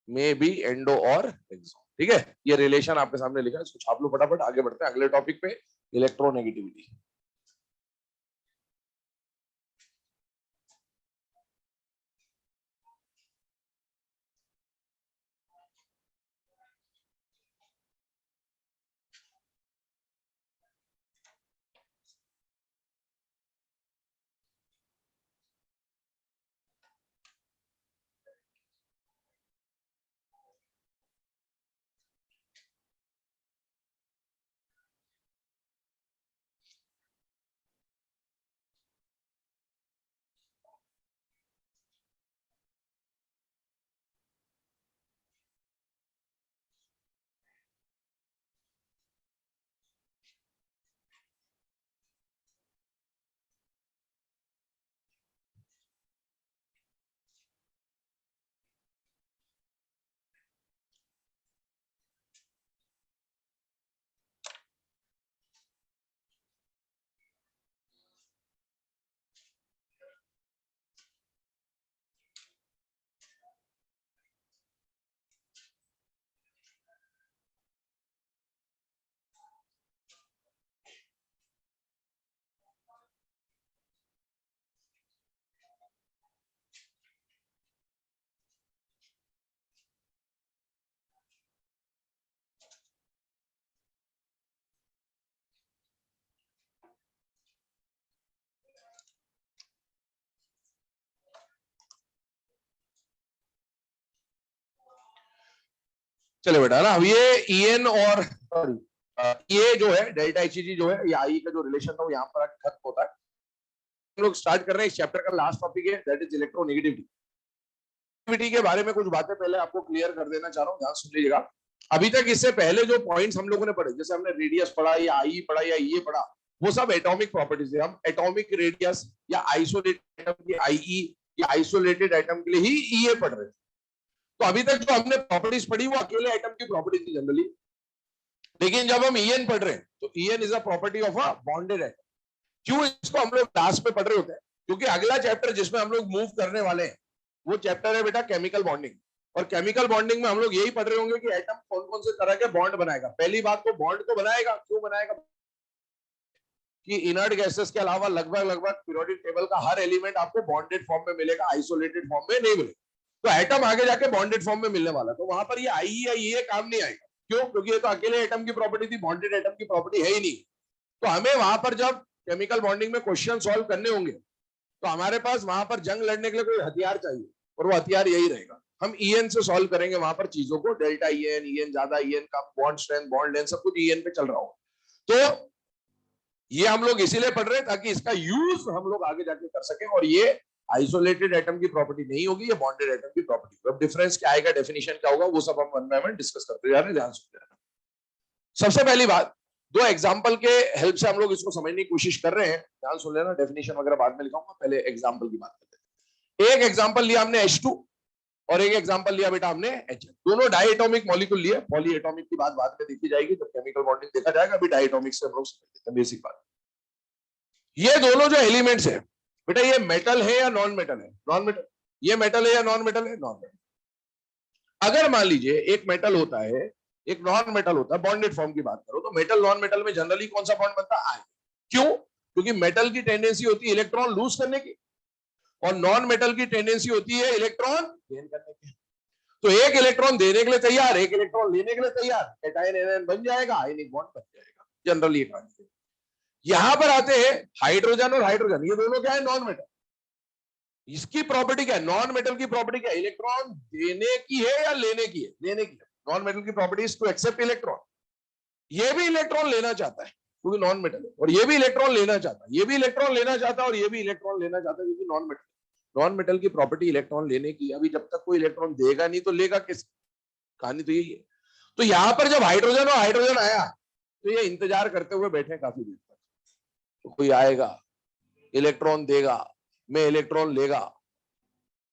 may be endo or exo। ठीक है, ये रिलेशन आपके सामने लिखा है, इसको छाप लो फटाफट, आगे बढ़ते हैं अगले टॉपिक पे, इलेक्ट्रोनेगेटिविटी। चले बेटा ना, अब ये EN और सॉरी ये जो है डेल्टा HEG जो है, ये आई का जो रिलेशन था वो यहाँ पर खत्म होता है। हम लोग स्टार्ट कर रहे हैं इस चैप्टर का लास्ट टॉपिक है, दैट इज इलेक्ट्रोनेगेटिविटी के बारे में कुछ बातें पहले आपको क्लियर कर देना चाह रहा हूँ, ध्यान सुन लीजिएगा। अभी तक इससे पहले जो पॉइंट्स हम लोगों ने पढ़े, जैसे हमने रेडियस पढ़ा या आई पढ़ा या ये पढ़ा, वो सब एटॉमिक प्रॉपर्टीज है। हम एटॉमिक रेडियस या आइसोलेटेड एटम की आईई या आइसोलेटेड एटम के लिए ही ईए पढ़ रहे थे। तो अभी तक जो हमने प्रॉपर्टीज पढ़ी वो अकेले एटम की प्रॉपर्टी थी जनरली, लेकिन जब हम EN पढ़ रहे हैं तो EN is a property of a bonded atom. क्यों इसको हम लोग लास्ट में पढ़ रहे होते हैं? क्योंकि अगला चैप्टर जिसमें हम लोग मूव करने वाले हैं वो चैप्टर है बेटा केमिकल बॉन्डिंग। और केमिकल बॉन्डिंग में हम लोग यही पढ़ रहे होंगे कि एटम कौन कौन से तरह के बॉन्ड बनाएगा। पहली बात तो बॉन्ड तो बनाएगा, क्यों बनाएगा कि इनर्ट गैसेस के अलावा लगभग लगभग पीरियोडिक टेबल का हर एलिमेंट आपको बॉन्डेड फॉर्म में मिलेगा, आइसोलेटेड फॉर्म में नहीं मिलेगा। तो एटम आगे जाके बॉन्डेड फॉर्म में मिलने वाला, तो वहां पर ये आई या ये काम नहीं आएगा। क्यों? क्योंकि ये तो अकेले एटम की प्रॉपर्टी थी, बॉन्डेड एटम की प्रॉपर्टी है ही नहीं। तो हमें वहां पर जब केमिकल बॉन्डिंग में क्वेश्चन सॉल्व करने होंगे तो हमारे पास वहां पर जंग लड़ने के लिए कोई हथियार चाहिए, और वो हथियार यही रहेगा। हम EN से सॉल्व करेंगे वहां पर चीजों को, डेल्टा EN ज्यादा EN का बॉन्ड स्ट्रेंथ बॉन्ड लेंथ सब कुछ EN पे चल रहा हो। तो ये हम लोग इसीलिए पढ़ रहे हैं ताकि इसका यूज हम लोग आगे जाके कर सकें, और ये आइसोलेटेड एटम की प्रॉपर्टी नहीं होगी, ये बॉन्डेड एटम की प्रॉपर्टी। अब डिफरेंस क्या आएगा, डेफिनेशन क्या होगा, वो सब हम वन बाय वन डिस्कस करते जा रहे हैं, ध्यान सुन रहे हैं। सबसे पहली बात, दो एग्जाम्पल के हेल्प से हम लोग इसको समझने की कोशिश कर रहे हैं, ध्यान सुन लेना। डेफिनेशन वगैरह बाद में लिखाऊंगा, पहले एग्जाम्पल की बात करते हैं। एक एग्जाम्पल लिया हमने H2 और एक एग्जाम्पल लिया बेटा हमने HF। दोनों डायटोमिक मॉलिक्यूल लिए, पॉली एटॉमिक की बात बाद में देखी जाएगी जब केमिकल बॉन्डिंग देखा जाएगा। अभी डायटोमिक से हम लोग समझ लेते हैं बेसिक बात। ये दोनों जो एलिमेंट्स है बेटा, ये मेटल है या नॉन मेटल है? Non metal. ये मेटल है या नॉन मेटल है? Non metal. अगर मान लीजिए एक मेटल होता है एक नॉन मेटल होता है, बॉन्डेड फॉर्म की बात करो तो मेटल नॉन मेटल में जनरली कौन सा बॉन्ड बनता है? क्यों? क्योंकि मेटल की टेंडेंसी होती है इलेक्ट्रॉन लूज करने की, और नॉन मेटल की टेंडेंसी होती है इलेक्ट्रॉन गेन करने की। तो एक इलेक्ट्रॉन देने के लिए तैयार, एक इलेक्ट्रॉन लेने के लिए तैयार, कैटायन एनायन बन जाएगा, आयनिक बॉन्ड बन जाएगा, जनरली ये कहानी है। यहां पर आते हैं हाइड्रोजन और हाइड्रोजन, ये दोनों क्या है? Non metal. इसकी प्रॉपर्टी क्या है? नॉन मेटल की प्रॉपर्टी क्या है? इलेक्ट्रॉन देने की है या लेने की है? लेने की है। नॉन मेटल की property is to accept electron. ये भी इलेक्ट्रॉन लेना चाहता है क्योंकि नॉन मेटल है, और ये भी इलेक्ट्रॉन लेना चाहता है, ये भी इलेक्ट्रॉन लेना चाहता है, और ये भी इलेक्ट्रॉन लेना चाहता है क्योंकि नॉन मेटल। नॉन मेटल की प्रॉपर्टी इलेक्ट्रॉन लेने की। अभी जब तक कोई इलेक्ट्रॉन देगा नहीं तो लेगा किस? कहानी तो यही है। तो यहां पर जब हाइड्रोजन और हाइड्रोजन आया तो ये इंतजार करते हुए बैठे काफी देर तक, तो कोई आएगा, इलेक्ट्रॉन देगा, मैं इलेक्ट्रॉन लेगा,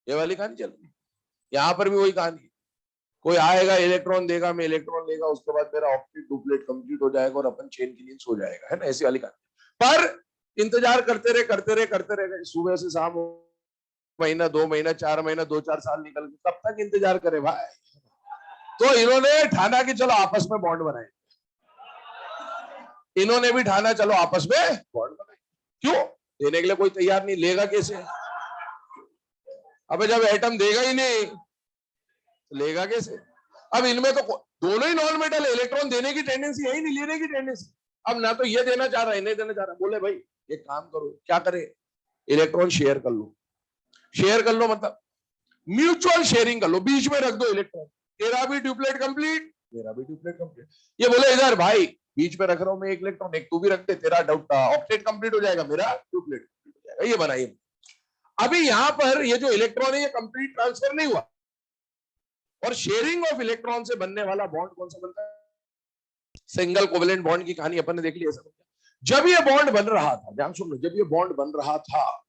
ये वाली कहानी चल रही है। यहां पर भी वही कहानी, कोई आएगा, इलेक्ट्रॉन देगा, मैं इलेक्ट्रॉन लेगा, उसके बाद मेरा ऑक्टेट डुप्लेट कंप्लीट हो जाएगा और अपन चेन की नींद सो जाएगा, है ना? ऐसी वाली कहानी। पर इंतजार करते रहे करते रहे करते रहे, सुबह से शाम, महीना 2 महीना 4 महीना 2-4 साल निकल गए, कब तक इंतजार करे भाई? तो इन्होंने ठाना कि चलो आपस में बॉन्ड बनाए, इन्होंने भी ठाना चलो आपस में बॉन्ड बनाए। क्यों? देने के लिए कोई तैयार नहीं, लेगा कैसे? अबे जब एटम देगा ही नहीं तो लेगा कैसे? अब इनमें तो दोनों ही नॉन मेटल है, इलेक्ट्रॉन देने की टेंडेंसी है ही नहीं, लेने की टेंडेंसी। अब ना तो ये देना चाह रहा है, नहीं देना चाह रहा, बोले भाई एक काम करो, क्या करे? इलेक्ट्रॉन शेयर कर लो। शेयर कर लो मतलब म्यूचुअल शेयरिंग कर लो, बीच में रख दो इलेक्ट्रॉन, तेरा भी ड्यूप्लेट कंप्लीट, मेरा भी ड्यूप्लेट कंप्लीट। ये बोले इधर भाई बीच में रख रहा हूं मैं एक इलेक्ट्रॉन, एक तू भी रखते, तेरा ऑक्टेट कंप्लीट हो जाएगा, मेरा ड्यूप्लेट कंप्लीट हो जाएगा। ये बनाइए। अभी यहां पर ये जो इलेक्ट्रॉन है ये कंप्लीट ट्रांसफर नहीं हुआ, और शेयरिंग ऑफ इलेक्ट्रॉन से बनने वाला बॉन्ड कौन सा बनता है? सिंगल कोवेलेंट बॉन्ड की कहानी अपन ने देख ली। ऐसा जब ये बॉन्ड बन रहा था, ध्यान सुन लो, जब ये बॉन्ड बन रहा था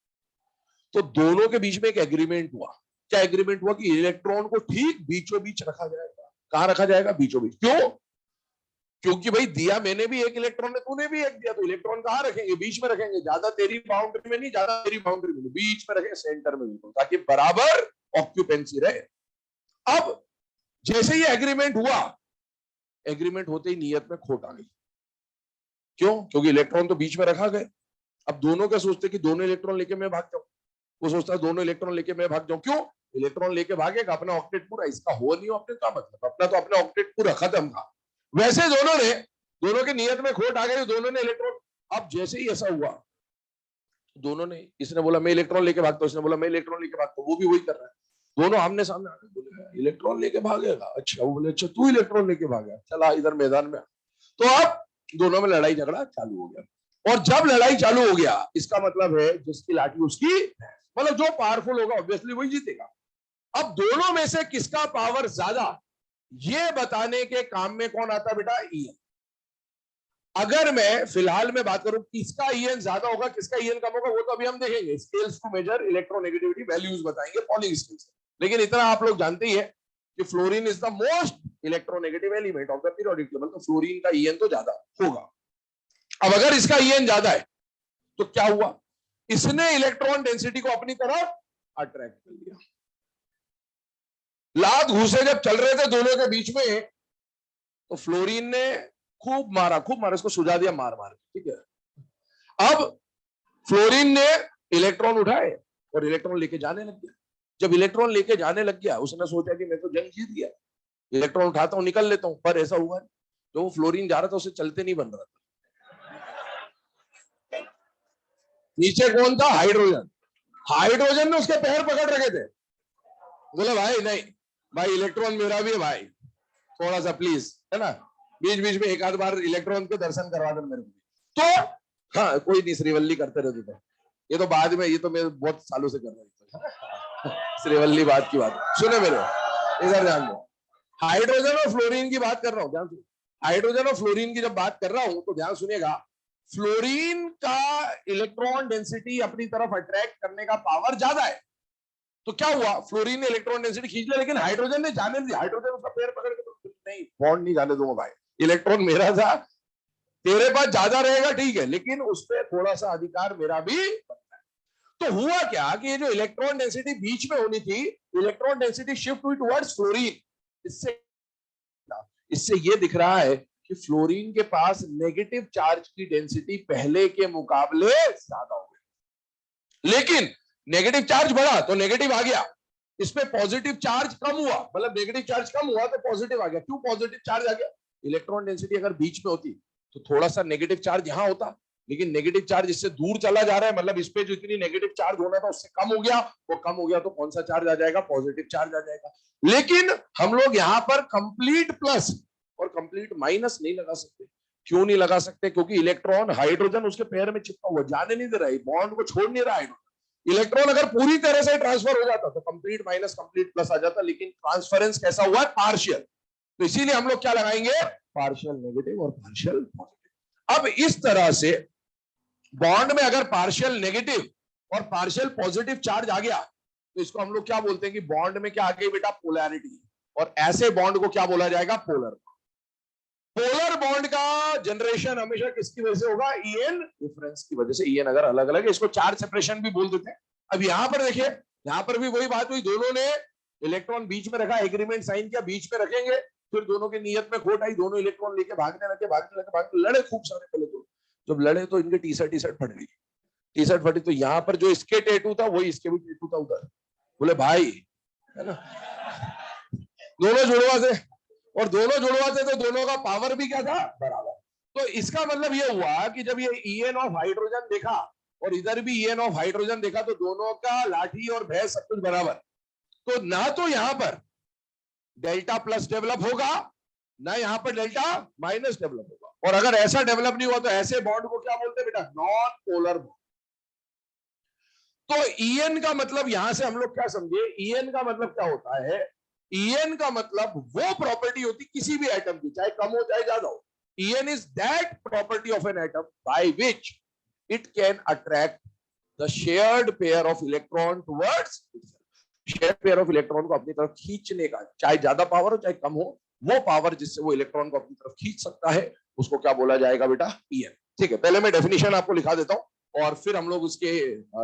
तो दोनों के बीच में एक एग्रीमेंट हुआ। क्या एग्रीमेंट हुआ? कि इलेक्ट्रॉन को ठीक बीचों बीच रखा जाएगा। कहां रखा जाएगा? बीचों बीच। क्यों? क्योंकि भाई दिया मैंने भी एक इलेक्ट्रॉन है, तूने भी एक दिया, तो इलेक्ट्रॉन कहां रखेंगे? बीच में रखेंगे, ज्यादा तेरी बाउंड्री में नहीं, ज्यादा मेरी बाउंड्री में नहीं, बीच में रखेंगे, सेंटर में बिल्कुल, ताकि बराबर ऑक्यूपेंसी रहे। अब जैसे ही एग्रीमेंट हुआ, एग्रीमेंट होते ही नियत में खोट आ गई। क्यों? क्योंकि इलेक्ट्रॉन तो बीच में रखा गए। अब दोनों क्या सोचते कि दोनों इलेक्ट्रॉन लेके मैं भाग जाऊं, वो सोचता है दोनों इलेक्ट्रॉन लेके मैं भाग जाऊं। क्यों? इलेक्ट्रॉन लेके भागेगा, अपना ऑक्टेट पूरा, इसका हो नहीं ऑक्टेट का मतलब, अपना तो अपना ऑक्टेट पूरा खत्म था। वैसे दोनों के नियत में खोट आ गई, दोनों ने इलेक्ट्रॉन। अब जैसे ही ऐसा हुआ, दोनों ने, इसने बोला मैं इलेक्ट्रॉन लेके भागता हूं, इसने बोला मैं इलेक्ट्रॉन लेके भागता हूं, वो भी वही कर रहा है। दोनों आमने सामने आके बोले इलेक्ट्रॉन लेके भागेगा। अच्छा, वो बोले अच्छा तू इलेक्ट्रॉन लेके भागा, चला इधर मैदान में। तो अब दोनों में लड़ाई झगड़ा चालू हो गया। और जब लड़ाई चालू हो गया, इसका मतलब है जिसकी लाठी उसकी, मतलब जो पावरफुल होगा ऑब्वियसली वही जीतेगा। अब दोनों में से किसका पावर ज्यादा, ये बताने के काम में कौन आता बेटा, ईएन। अगर मैं फिलहाल में बात करूं किसका ईएन ज्यादा होगा किसका ईएन कम होगा, वो तो अभी हम देखेंगे, scales to measure electronegativity values बताएंगे पॉलिंग स्केल्स। लेकिन इतना आप लोग जानते ही है कि fluorine is the most electronegative element of the periodic table, तो फ्लोरीन का ईएन तो ज्यादा होगा। अब अगर इसका ईएन ज्यादा है तो क्या हुआ, इसने इलेक्ट्रॉन डेंसिटी को अपनी तरफ अट्रैक्ट कर लिया। लात घूसे जब चल रहे थे दोनों के बीच में, तो फ्लोरीन ने खूब मारा, इसको सुझा दिया मार मार, ठीक है। अब फ्लोरीन ने इलेक्ट्रॉन उठाए और इलेक्ट्रॉन लेके जाने लग गया। जब इलेक्ट्रॉन लेके जाने लग गया, उसने सोचा कि मैं तो जंग जीत गया, इलेक्ट्रॉन उठाता हूं निकल लेता हूं, पर ऐसा हुआ नहीं। जो वो फ्लोरीन जा रहा था उसे चलते नहीं बन रहा था। नीचे कौन था, हाइड्रोजन। हाइड्रोजन ने उसके पैर पकड़ रखे थे, बोला भाई नहीं, भाई इलेक्ट्रॉन मेरा भी है भाई, थोड़ा सा प्लीज, है ना, बीच बीच में एक आध बार इलेक्ट्रॉन के दर्शन करवा दे मेरे को। तो हाँ कोई नहीं, श्रीवल्ली करते रहते थे, ये तो बाद में, ये तो मैं बहुत सालों से कर रहा था। श्रीवल्ली बात की बात सुने मेरे, इधर ध्यान दो। हाइड्रोजन और फ्लोरीन की बात कर रहा हूं, ध्यान सुनिए। हाइड्रोजन और फ्लोरीन की जब बात कर रहा हूं तो ध्यान सुनिएगा, फ्लोरीन का इलेक्ट्रॉन डेंसिटी अपनी तरफ अट्रैक्ट करने का पावर ज्यादा है। तो क्या हुआ, फ्लोरीन ने इलेक्ट्रॉन डेंसिटी खींच लिया, लेकिन हाइड्रोजन ने जाने दिया। हाइड्रोजन उसका पैर पकड़ के, तो नहीं बॉन्ड नहीं जाने दूंगा भाई, इलेक्ट्रॉन मेरा था, तेरे पास ज्यादा रहेगा ठीक है, लेकिन उस पर थोड़ा सा अधिकार मेरा भी बनता है। तो हुआ क्या कि ये जो इलेक्ट्रॉन डेंसिटी बीच में होनी थी, इलेक्ट्रॉन डेंसिटी शिफ्ट हुई टुवर्ड्स फ्लोरीन। इससे इससे ये दिख रहा है कि फ्लोरीन के पास नेगेटिव चार्ज की डेंसिटी पहले के मुकाबले ज्यादा हो गई। लेकिन नेगेटिव चार्ज बढ़ा तो नेगेटिव आ गया, इसमें पॉजिटिव चार्ज कम हुआ, मतलब नेगेटिव चार्ज कम हुआ तो पॉजिटिव आ गया। क्यों पॉजिटिव चार्ज आ गया, इलेक्ट्रॉन डेंसिटी अगर बीच में होती तो थोड़ा सा नेगेटिव चार्ज यहां होता, लेकिन नेगेटिव चार्ज इससे दूर चला जा रहा है, मतलब इस पे जो इतनी नेगेटिव चार्ज होना था उससे कम हो गया, वो कम हो गया तो कौन सा चार्ज आ जाएगा, पॉजिटिव चार्ज आ जाएगा। लेकिन हम लोग यहां पर कंप्लीट प्लस और कंप्लीट माइनस नहीं लगा सकते। क्यों नहीं लगा सकते, क्योंकि इलेक्ट्रॉन, हाइड्रोजन उसके पैर में चिपका हुआ, जाने नहीं दे रहा है, बॉन्ड को छोड़ नहीं रहा है। इलेक्ट्रॉन अगर पूरी तरह से ट्रांसफर हो जाता तो कंप्लीट माइनस कंप्लीट प्लस आ जाता, लेकिन ट्रांसफरेंस कैसा हुआ है, पार्शियल। तो इसीलिए हम लोग क्या लगाएंगे, पार्शियल नेगेटिव और पार्शियल पॉजिटिव। अब इस तरह से बॉन्ड में अगर पार्शियल नेगेटिव और पार्शियल पॉजिटिव चार्ज आ गया तो इसको हम लोग क्या बोलते हैं कि बॉन्ड में क्या आ गई बेटा, पोलैरिटी। और ऐसे बॉन्ड को क्या बोला जाएगा, पोलर। पोलर बॉन्ड का जनरेशन हमेशा किसकी वजह से होगा, ईएन डिफरेंस की वजह से। ईएन अगर अलग अलग है, इसको चार्ज सेपरेशन भी बोल देते हैं। अब यहां पर देखिए, यहां पर भी वही बात हुई, दोनों ने इलेक्ट्रॉन बीच में रखा, एग्रीमेंट साइन किया, बीच में रखेंगे, फिर दोनों के नियत में खोट आई, दोनों इलेक्ट्रॉन लेके भागने लगे, खूब सारे। पहले तो जब लड़े तो इनके टी शर्ट फट गई, टी शर्ट फटी, तो यहाँ पर जो इसके टेटू था वही इसके भी टेटू था उधर। बोले भाई, है ना, दोनों जुड़वा थे, और दोनों जुड़वा थे तो दोनों का पावर भी क्या था, बराबर। तो इसका मतलब ये हुआ कि जब ये ईएन ऑफ हाइड्रोजन देखा और इधर भी ईएन ऑफ हाइड्रोजन देखा, तो दोनों का लाठी और भैंस सब कुछ बराबर। तो ना तो यहां पर डेल्टा प्लस डेवलप होगा, ना यहां पर डेल्टा माइनस डेवलप होगा। और अगर ऐसा डेवलप नहीं हुआ तो ऐसे बॉन्ड को क्या बोलते हैं बेटा, नॉन पोलर बॉन्ड। तो ईएन का मतलब यहां से हम लोग क्या समझे, ईएन का मतलब क्या होता है, ईएन का मतलब वो प्रॉपर्टी होती किसी भी एटम की, चाहे कम हो चाहे ज्यादा हो। EN is that property of an atom by which it can attract the shared pair of electron towards itself. Shared pair of electron को अपनी तरफ खींचने का, चाहे ज्यादा पावर हो चाहे कम हो, वो पावर जिससे वो इलेक्ट्रॉन को अपनी तरफ खींच सकता है, उसको क्या बोला जाएगा बेटा, ईएन। ठीक है, पहले मैं डेफिनेशन आपको लिखा देता हूं और फिर हम लोग उसके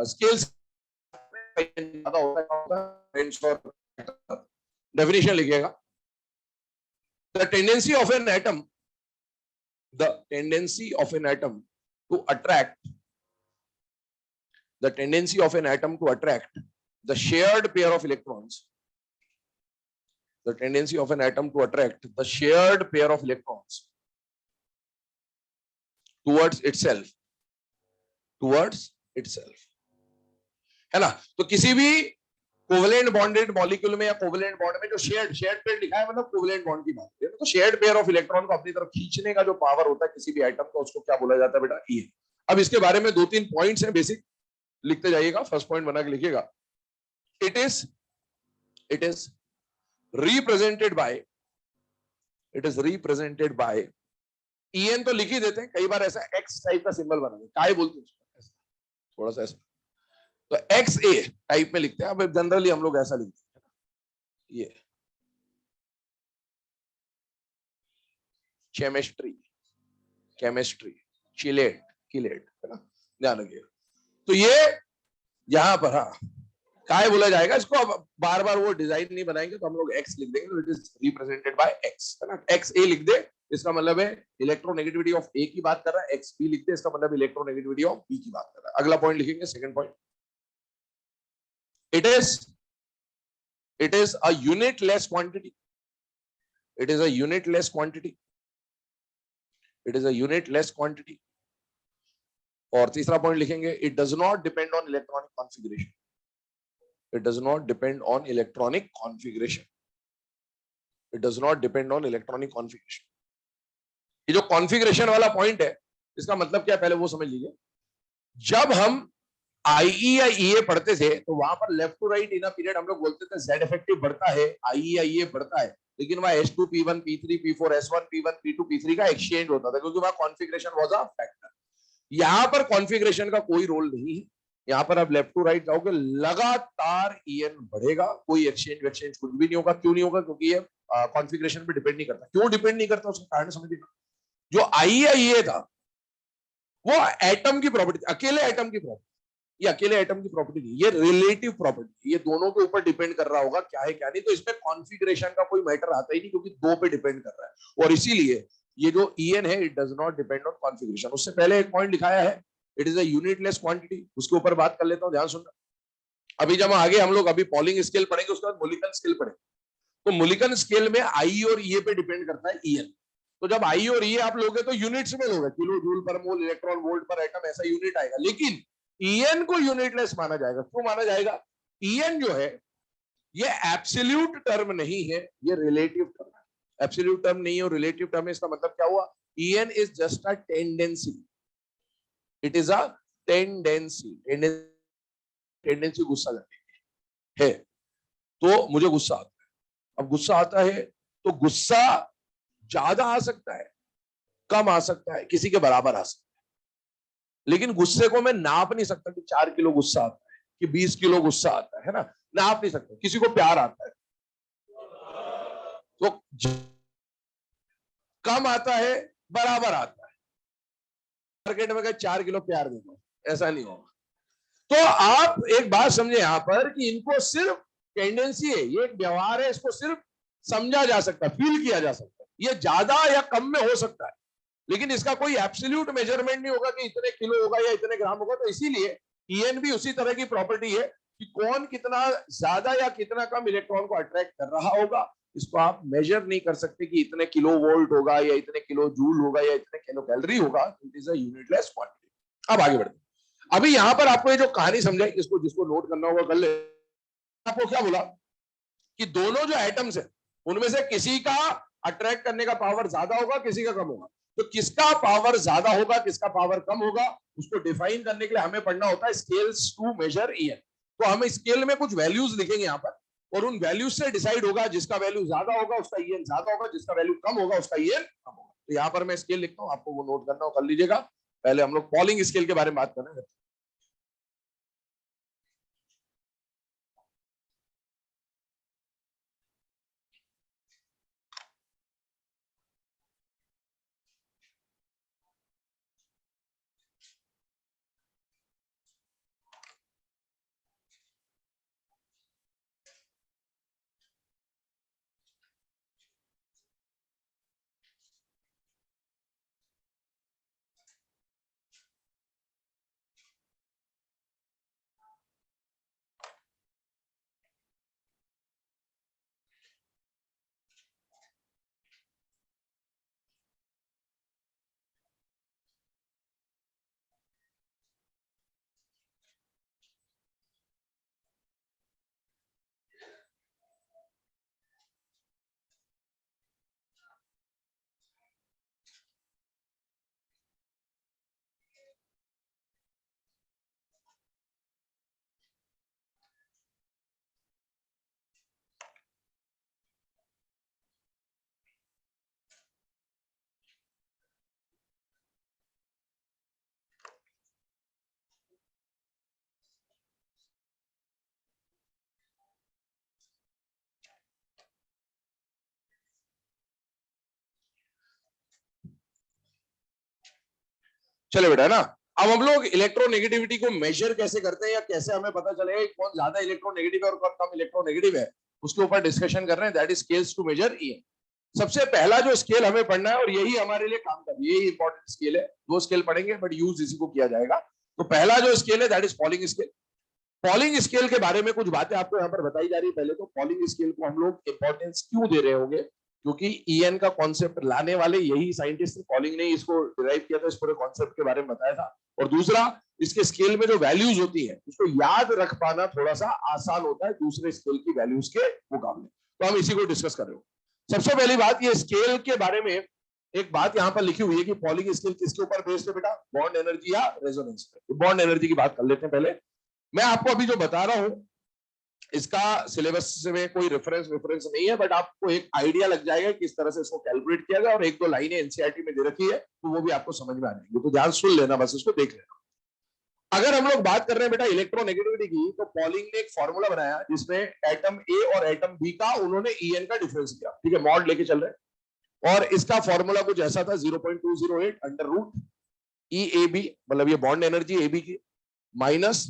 स्केल्स ज्यादा होता है, डेफिनेशन लिखिएगा। The tendency of an atom, the tendency of an atom to attract, the tendency of an atom to attract the shared pair of electrons, the tendency of an atom to attract the shared pair of electrons towards itself, है ना। तो किसी भी कोवेलेंट बॉन्डेड मॉलिक्यूल में या कोवेलेंट बॉन्ड में जो शेयर्ड पेयर लिखा है, मतलब कोवेलेंट बॉन्ड की बात है। तो शेयर्ड पेयर ऑफ इलेक्ट्रॉन को अपनी तरफ खींचने का जो पावर होता है किसी भी आइटम का, उसको क्या बोला जाता है बेटा? ई। अब इसके बारे में 2-3 पॉइंट्स हैं बेसिक, लिखते जाइएगा, फर्स्ट पॉइंट बना के लिखिएगा। It is represented by EN. तो लिख ही देते हैं, कई बार ऐसा एक्स टाइप का सिंबल बना देते, काय बोलते हैं थोड़ा सा ऐसा, तो एक्स ए टाइप में लिखते हैं। अब जनरली हम लोग ऐसा लिखते हैं, ये केमिस्ट्री चिलेट किलेट है ना, ध्यान रखिए। तो ये यहां पर हाँ काय बोला जाएगा इसको। अब बार बार वो डिजाइन नहीं बनाएंगे, तो हम लोग एक्स लिख देंगे, तो it is represented bye x, है ना। एक्स ए लिख दे, इसका मतलब है इलेक्ट्रोनेगेटिविटी ऑफ ए की बात कर रहा है। एक्स बी लिख दे, इसका मतलब इलेक्ट्रोनेगेटिविटी ऑफ बी की बात कर रहा है। अगला पॉइंट लिखेंगे, second point, it is a unitless quantity. It is a unitless quantity. It is a unitless quantity. और तीसरा पॉइंट लिखेंगे, it does not depend on electronic configuration. It does not depend on electronic configuration. It does not depend on electronic configuration. ये जो कॉन्फ़िगरेशन वाला पॉइंट है, इसका मतलब क्या है पहले वो समझ लीजिए। जब हम आईई या ईए पढ़ते थे, तो वहां पर left to right in a period हम लोग बोलते थे जेड इफेक्टिव बढ़ता है, आईई या ईए बढ़ता है, लेकिन वहां H2 P1 P3 P4 S1 P1 P2 P3 का एक्सचेंज होता था, क्योंकि वहां कॉन्फ़िगरेशन वाज अ फैक्टर। यहां पर कॉन्फ़िगरेशन का कोई रोल नहीं है। यहां पर आप लेफ्ट टू राइट जाओगे, लगातार ईएन बढ़ेगा, कोई एक्सचेंज कुछ भी नहीं होगा। क्यों नहीं होगा? क्योंकि ये कॉन्फ़िगरेशन पे डिपेंड नहीं करता। क्यों डिपेंड नहीं करता, उसका कारण समझिएगा। जो आई या ईए था, वो एटम की प्रॉपर्टी, अकेले एटम की प्रॉपर्टी। ये अकेले एटम की प्रॉपर्टी नहीं, ये रिलेटिव प्रॉपर्टी, ये दोनों के ऊपर डिपेंड कर रहा होगा क्या है क्या नहीं। तो इसमें कॉन्फ़िगरेशन का कोई मैटर आता ही नहीं, क्योंकि दो पे डिपेंड कर रहा है। और इसीलिए ये जो ईएन है, it does not depend on configuration. उससे पहले एक पॉइंट दिखाया है, it is a unitless quantity, उसके ऊपर बात कर लेता हूं, ध्यान सुनना। अभी जब आगे हम लोग अभी पॉलिंग स्केल पढ़ेंगे, उसके बाद मोलिकन स्केल पढ़ेंगे। तो मोलिकन स्केल में आई और ईए पे डिपेंड करता है ईएन। तो जब आई और ईए आप लोगे तो यूनिट्स में लोगे, किलो जूल पर मोल, इलेक्ट्रॉन वोल्ट पर एटम, ऐसा यूनिट आएगा। लेकिन ईएन को यूनिटलेस माना जाएगा। क्यों माना जाएगा? ईएन जो है, ये एब्सोल्यूट टर्म नहीं है, ये रिलेटिव टर्म है। एब्सोल्यूट टर्म नहीं है और रिलेटिव टर्म है, इसका मतलब क्या हुआ? EN is just a tendency. It is a tendency. Tendency गुस्सा करने है, तो मुझे गुस्सा आता है। अब गुस्सा आता है तो गुस्सा ज्यादा आ सकता है, कम आ सकता है, किसी के बराबर आ सकता है। लेकिन गुस्से को मैं नाप नहीं सकता कि 4 किलो गुस्सा आता है कि 20 किलो गुस्सा आता है ना, नाप नहीं सकता। किसी को प्यार आता है तो कम आता है, बराबर आता है। मार्केट में 4 किलो प्यार दे दो, ऐसा नहीं होगा। तो आप एक बात समझे यहां पर कि इनको सिर्फ टेंडेंसी है, ये एक व्यवहार है, इसको सिर्फ समझा जा सकता है, फील किया जा सकता है। ये ज्यादा या कम में हो सकता है, लेकिन इसका कोई एब्सोल्यूट मेजरमेंट नहीं होगा कि इतने किलो होगा या इतने ग्राम होगा। तो इसीलिए ईएन भी उसी तरह की प्रॉपर्टी है कि कौन कितना ज्यादा या कितना कम इलेक्ट्रॉन को अट्रैक्ट कर रहा होगा, इसको आप मेजर नहीं कर सकते कि इतने किलो वोल्ट होगा या इतने किलो जूल होगा या इतने किलो कैलोरी होगा। It is a unitless quantity. अब आगे बढ़ते, अभी यहां पर आपको ये जो कहानी समझाई, इसको जिसको नोट करना होगा कर ले। आपको क्या बोला कि दोनों जो एटम्स है, उनमें से किसी का अट्रैक्ट करने का पावर ज्यादा होगा, किसी का कम होगा। तो किसका पावर ज्यादा होगा, किसका पावर कम होगा, उसको डिफाइन करने के लिए हमें पढ़ना होता है स्केल्स टू मेजर ईएन। तो हम स्केल में कुछ वैल्यूज लिखेंगे यहां पर, और उन वैल्यूज से डिसाइड होगा, जिसका वैल्यू ज्यादा होगा उसका ईएन ज्यादा होगा, जिसका वैल्यू कम होगा उसका ईएन कम होगा। तो यहां पर मैं स्केल लिखता हूं, आपको वो नोट करना हो कर लीजिएगा। पहले हम लोग पॉलिंग स्केल के बारे में बात करेंगे। चले बेटा, है ना। अब हम लोग इलेक्ट्रोनेगेटिविटी को मेजर कैसे करते हैं या कैसे हमें पता चलेगा कौन ज्यादा इलेक्ट्रोनेगेटिव है और कौन कम इलेक्ट्रोनेगेटिव है, उसके ऊपर डिस्कशन कर रहे हैं। That is scales to measure EM. सबसे पहला जो स्केल हमें पढ़ना है और यही हमारे लिए काम कर, यही इंपॉर्टेंट स्केल है। दो स्केल पढ़ेंगे बट यूज इसी को किया जाएगा। तो पहला जो स्केल है that is polling scale. Polling scale के बारे में कुछ बातें आपको यहाँ पर बताई जा रही है। पहले तो पॉलिंग स्केल को हम लोग इंपॉर्टेंस क्यों दे रहे होंगे, क्योंकि ईएन का कॉन्सेप्ट लाने वाले यही साइंटिस्ट, पॉलिंग ने इसको डिराइव किया था, इस पूरे कॉन्सेप्ट के बारे में बताया था। और दूसरा, इसके स्केल में जो वैल्यूज होती है उसको याद रख पाना थोड़ा सा आसान होता है दूसरे स्केल की वैल्यूज के मुकाबले। तो हम इसी को डिस्कस कर रहे हो। सबसे पहली बात, ये स्केल के बारे में एक बात यहाँ पर लिखी हुई है कि पॉलिंग स्केल किसके ऊपर बेस्ड है बेटा, बॉन्ड एनर्जी या रेजोनेंस पे। बॉन्ड एनर्जी की बात कर लेते हैं पहले। मैं आपको अभी जो बता रहा हूं इसका सिलेबस में कोई रेफरेंस नहीं है, बट आपको एक आइडिया लग जाएगा किस तरह से इसको कैलकुलेट किया गया, और एक दो लाइनें एनसीईआरटी में दे रखी है तो वो भी आपको समझ में आ जाएंगी। तो ध्यान सुन लेना, बस इसको देख लेना। अगर हम लोग बात कर रहे हैं बेटा इलेक्ट्रोनेगेटिविटी की, तो पॉलिंग ने एक फॉर्मूला बनाया जिसमें एटम ए और एटम बी का उन्होंने ईएन का डिफरेंस किया। ठीक है, मॉड लेके चल रहे हैं, और इसका फॉर्मूला कुछ ऐसा था 0.208 under root E A B, मतलब ये बॉन्ड एनर्जी ए बी की, minus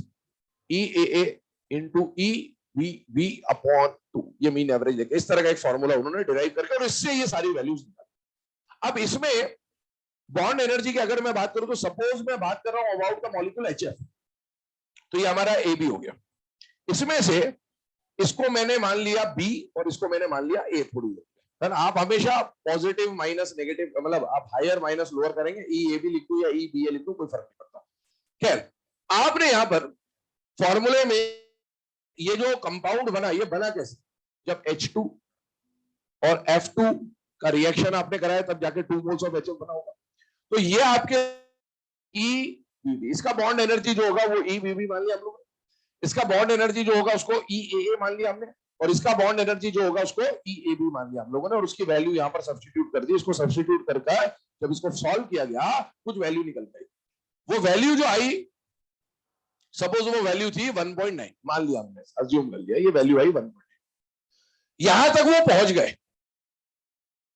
E A into E V V upon 2, ये मीन एवरेज लेके इस तरह का एक फॉर्मूला उन्होंने डिराइव करके, और इससे ये सारी वैल्यूज निकाली। अब इसमें बॉन्ड एनर्जी की अगर मैं बात करूं तो सपोज मैं बात कर रहा हूं अबाउट द मॉलिक्यूल एचएफ, तो ये हमारा ए बी हो गया। इसमें से इसको मैंने मान लिया बी और इसको मैंने मान लिया ए। थोड़ी देर आप हमेशा पॉजिटिव माइनस नेगेटिव, मतलब आप हायर माइनस लोअर करेंगे, ई ए बी लिख दो या ई बी ए लिख दो, कोई फर्क नहीं पड़ता। खैर, आपने यहां पर फॉर्मूले में ये जो कंपाउंड बना, ये बना कैसे, जब H2 और F2 का रिएक्शन आपने कराया तब जाके 2 मोल्स ऑफ HF बना होगा। तो ये आपके EBB, इसका बॉन्ड एनर्जी जो होगा वो EBB मान लिया हम लोग, इसका बॉन्ड एनर्जी जो होगा उसको EAA मान लिया हमने, और इसका बॉन्ड एनर्जी जो होगा उसको EAB मान लिया हम लोगों ने, और उसकी वैल्यू यहाँ पर सब्स्टिट्यूट कर दी। इसको सब्स्टिट्यूट करके जब इसको सॉल्व किया गया कुछ वैल्यू निकल गई। वो वैल्यू जो आई, सपोज वो वैल्यू थी 1.9, मान लिया हमने, अज्यूम कर लिया ये वैल्यू आई 1.9। यहां तक वो पहुंच गए,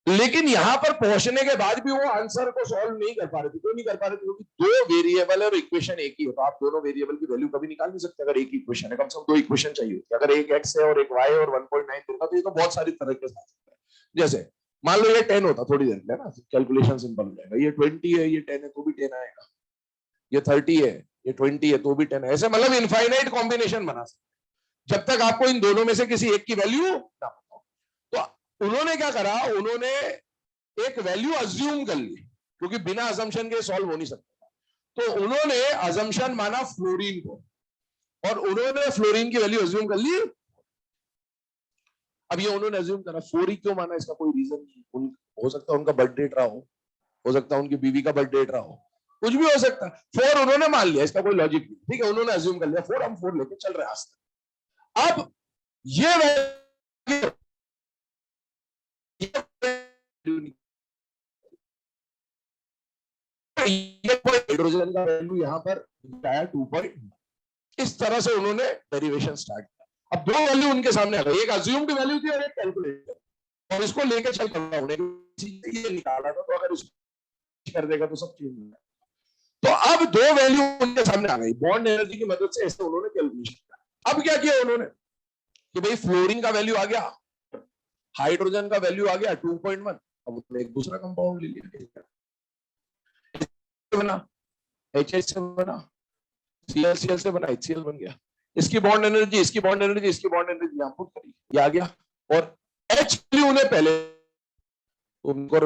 लेकिन यहां पर पहुंचने के बाद भी वो आंसर को सॉल्व नहीं कर पा रहे थे। क्यों नहीं कर पा रहे थे? क्योंकि दो वेरिएबल है और इक्वेशन एक ही है, तो आप दोनों वेरिएबल की वैल्यू कभी निकाल नहीं सकते। अगर एक ही इक्वेशन है, कम से कम दो इक्वेशन चाहिए होती है। अगर एक x है और एक y और 1.9 देगा तो ये तो बहुत सारी तरह के साथ सकता है। जैसे मान लो ये 10 होता, थोड़ी देर में ना कैलकुलेशन सिंपल हो जाएगा। ये 20 है, ये 10 है तो भी 10 आएगा, ये 30 है, ये 20 है तो भी 10 है। ऐसे मतलब इनफाइनाइट कॉम्बिनेशन बना सकते जब तक आपको इन दोनों में से किसी एक की वैल्यू ना पता हो। तो उन्होंने क्या करा, उन्होंने एक वैल्यू अज्यूम कर ली, क्योंकि बिना अजम्पशन के सॉल्व हो नहीं सकता। तो उन्होंने अजम्पशन माना फ्लोरीन को, और उन्होंने फ्लोरीन की वैल्यू अज्यूम कर ली। अब ये उन्होंने अज्यूम करा, 4 क्यों माना, इसका कोई रीजन नहीं। हो सकता है उनका बर्थ डेट रहा हो सकता है उनकी बीवी का बर्थ डेट रहा हो, कुछ भी हो सकता है। 4 उन्होंने मान लिया, इसका कोई लॉजिक नहीं। ठीक है, उन्होंने अज्यूम कर लिया 4, हम 4 लेके चल रहे हैं आज तक। अब ये हाइड्रोजन का वैल्यू यहां पर 2. इस तरह से उन्होंने डेरिवेशन स्टार्ट किया। अब दो वैल्यू उनके सामने आ गई, एक अज्यूम्ड वैल्यू थी और एक कैलकुलेटेड, और इसको लेके चल रहा हूं, ये निकाला था, तो अगर इसको कर देगा तो सब चीज हो जाएगा। तो अब दो वैल्यू उनके सामने आ गई, बॉन्ड एनर्जी की मदद से ऐसे उन्होंने कैलकुलेशन किया। अब क्या किया उन्होंने कि भाई फ्लोरीन का वैल्यू आ गया, हाइड्रोजन का वैल्यू आ गया 2.1, अब उन्होंने एक दूसरा कंपाउंड ले लिया, बना HH से बना, ClCl से बना HCl बन गया। इसकी बॉन्ड एनर्जी, इसकी बॉन्ड एनर्जी, इसकी बॉन्ड एनर्जी यहां पुट करी, ये आ गया। और H वैल्यू उन्हें पहले उनको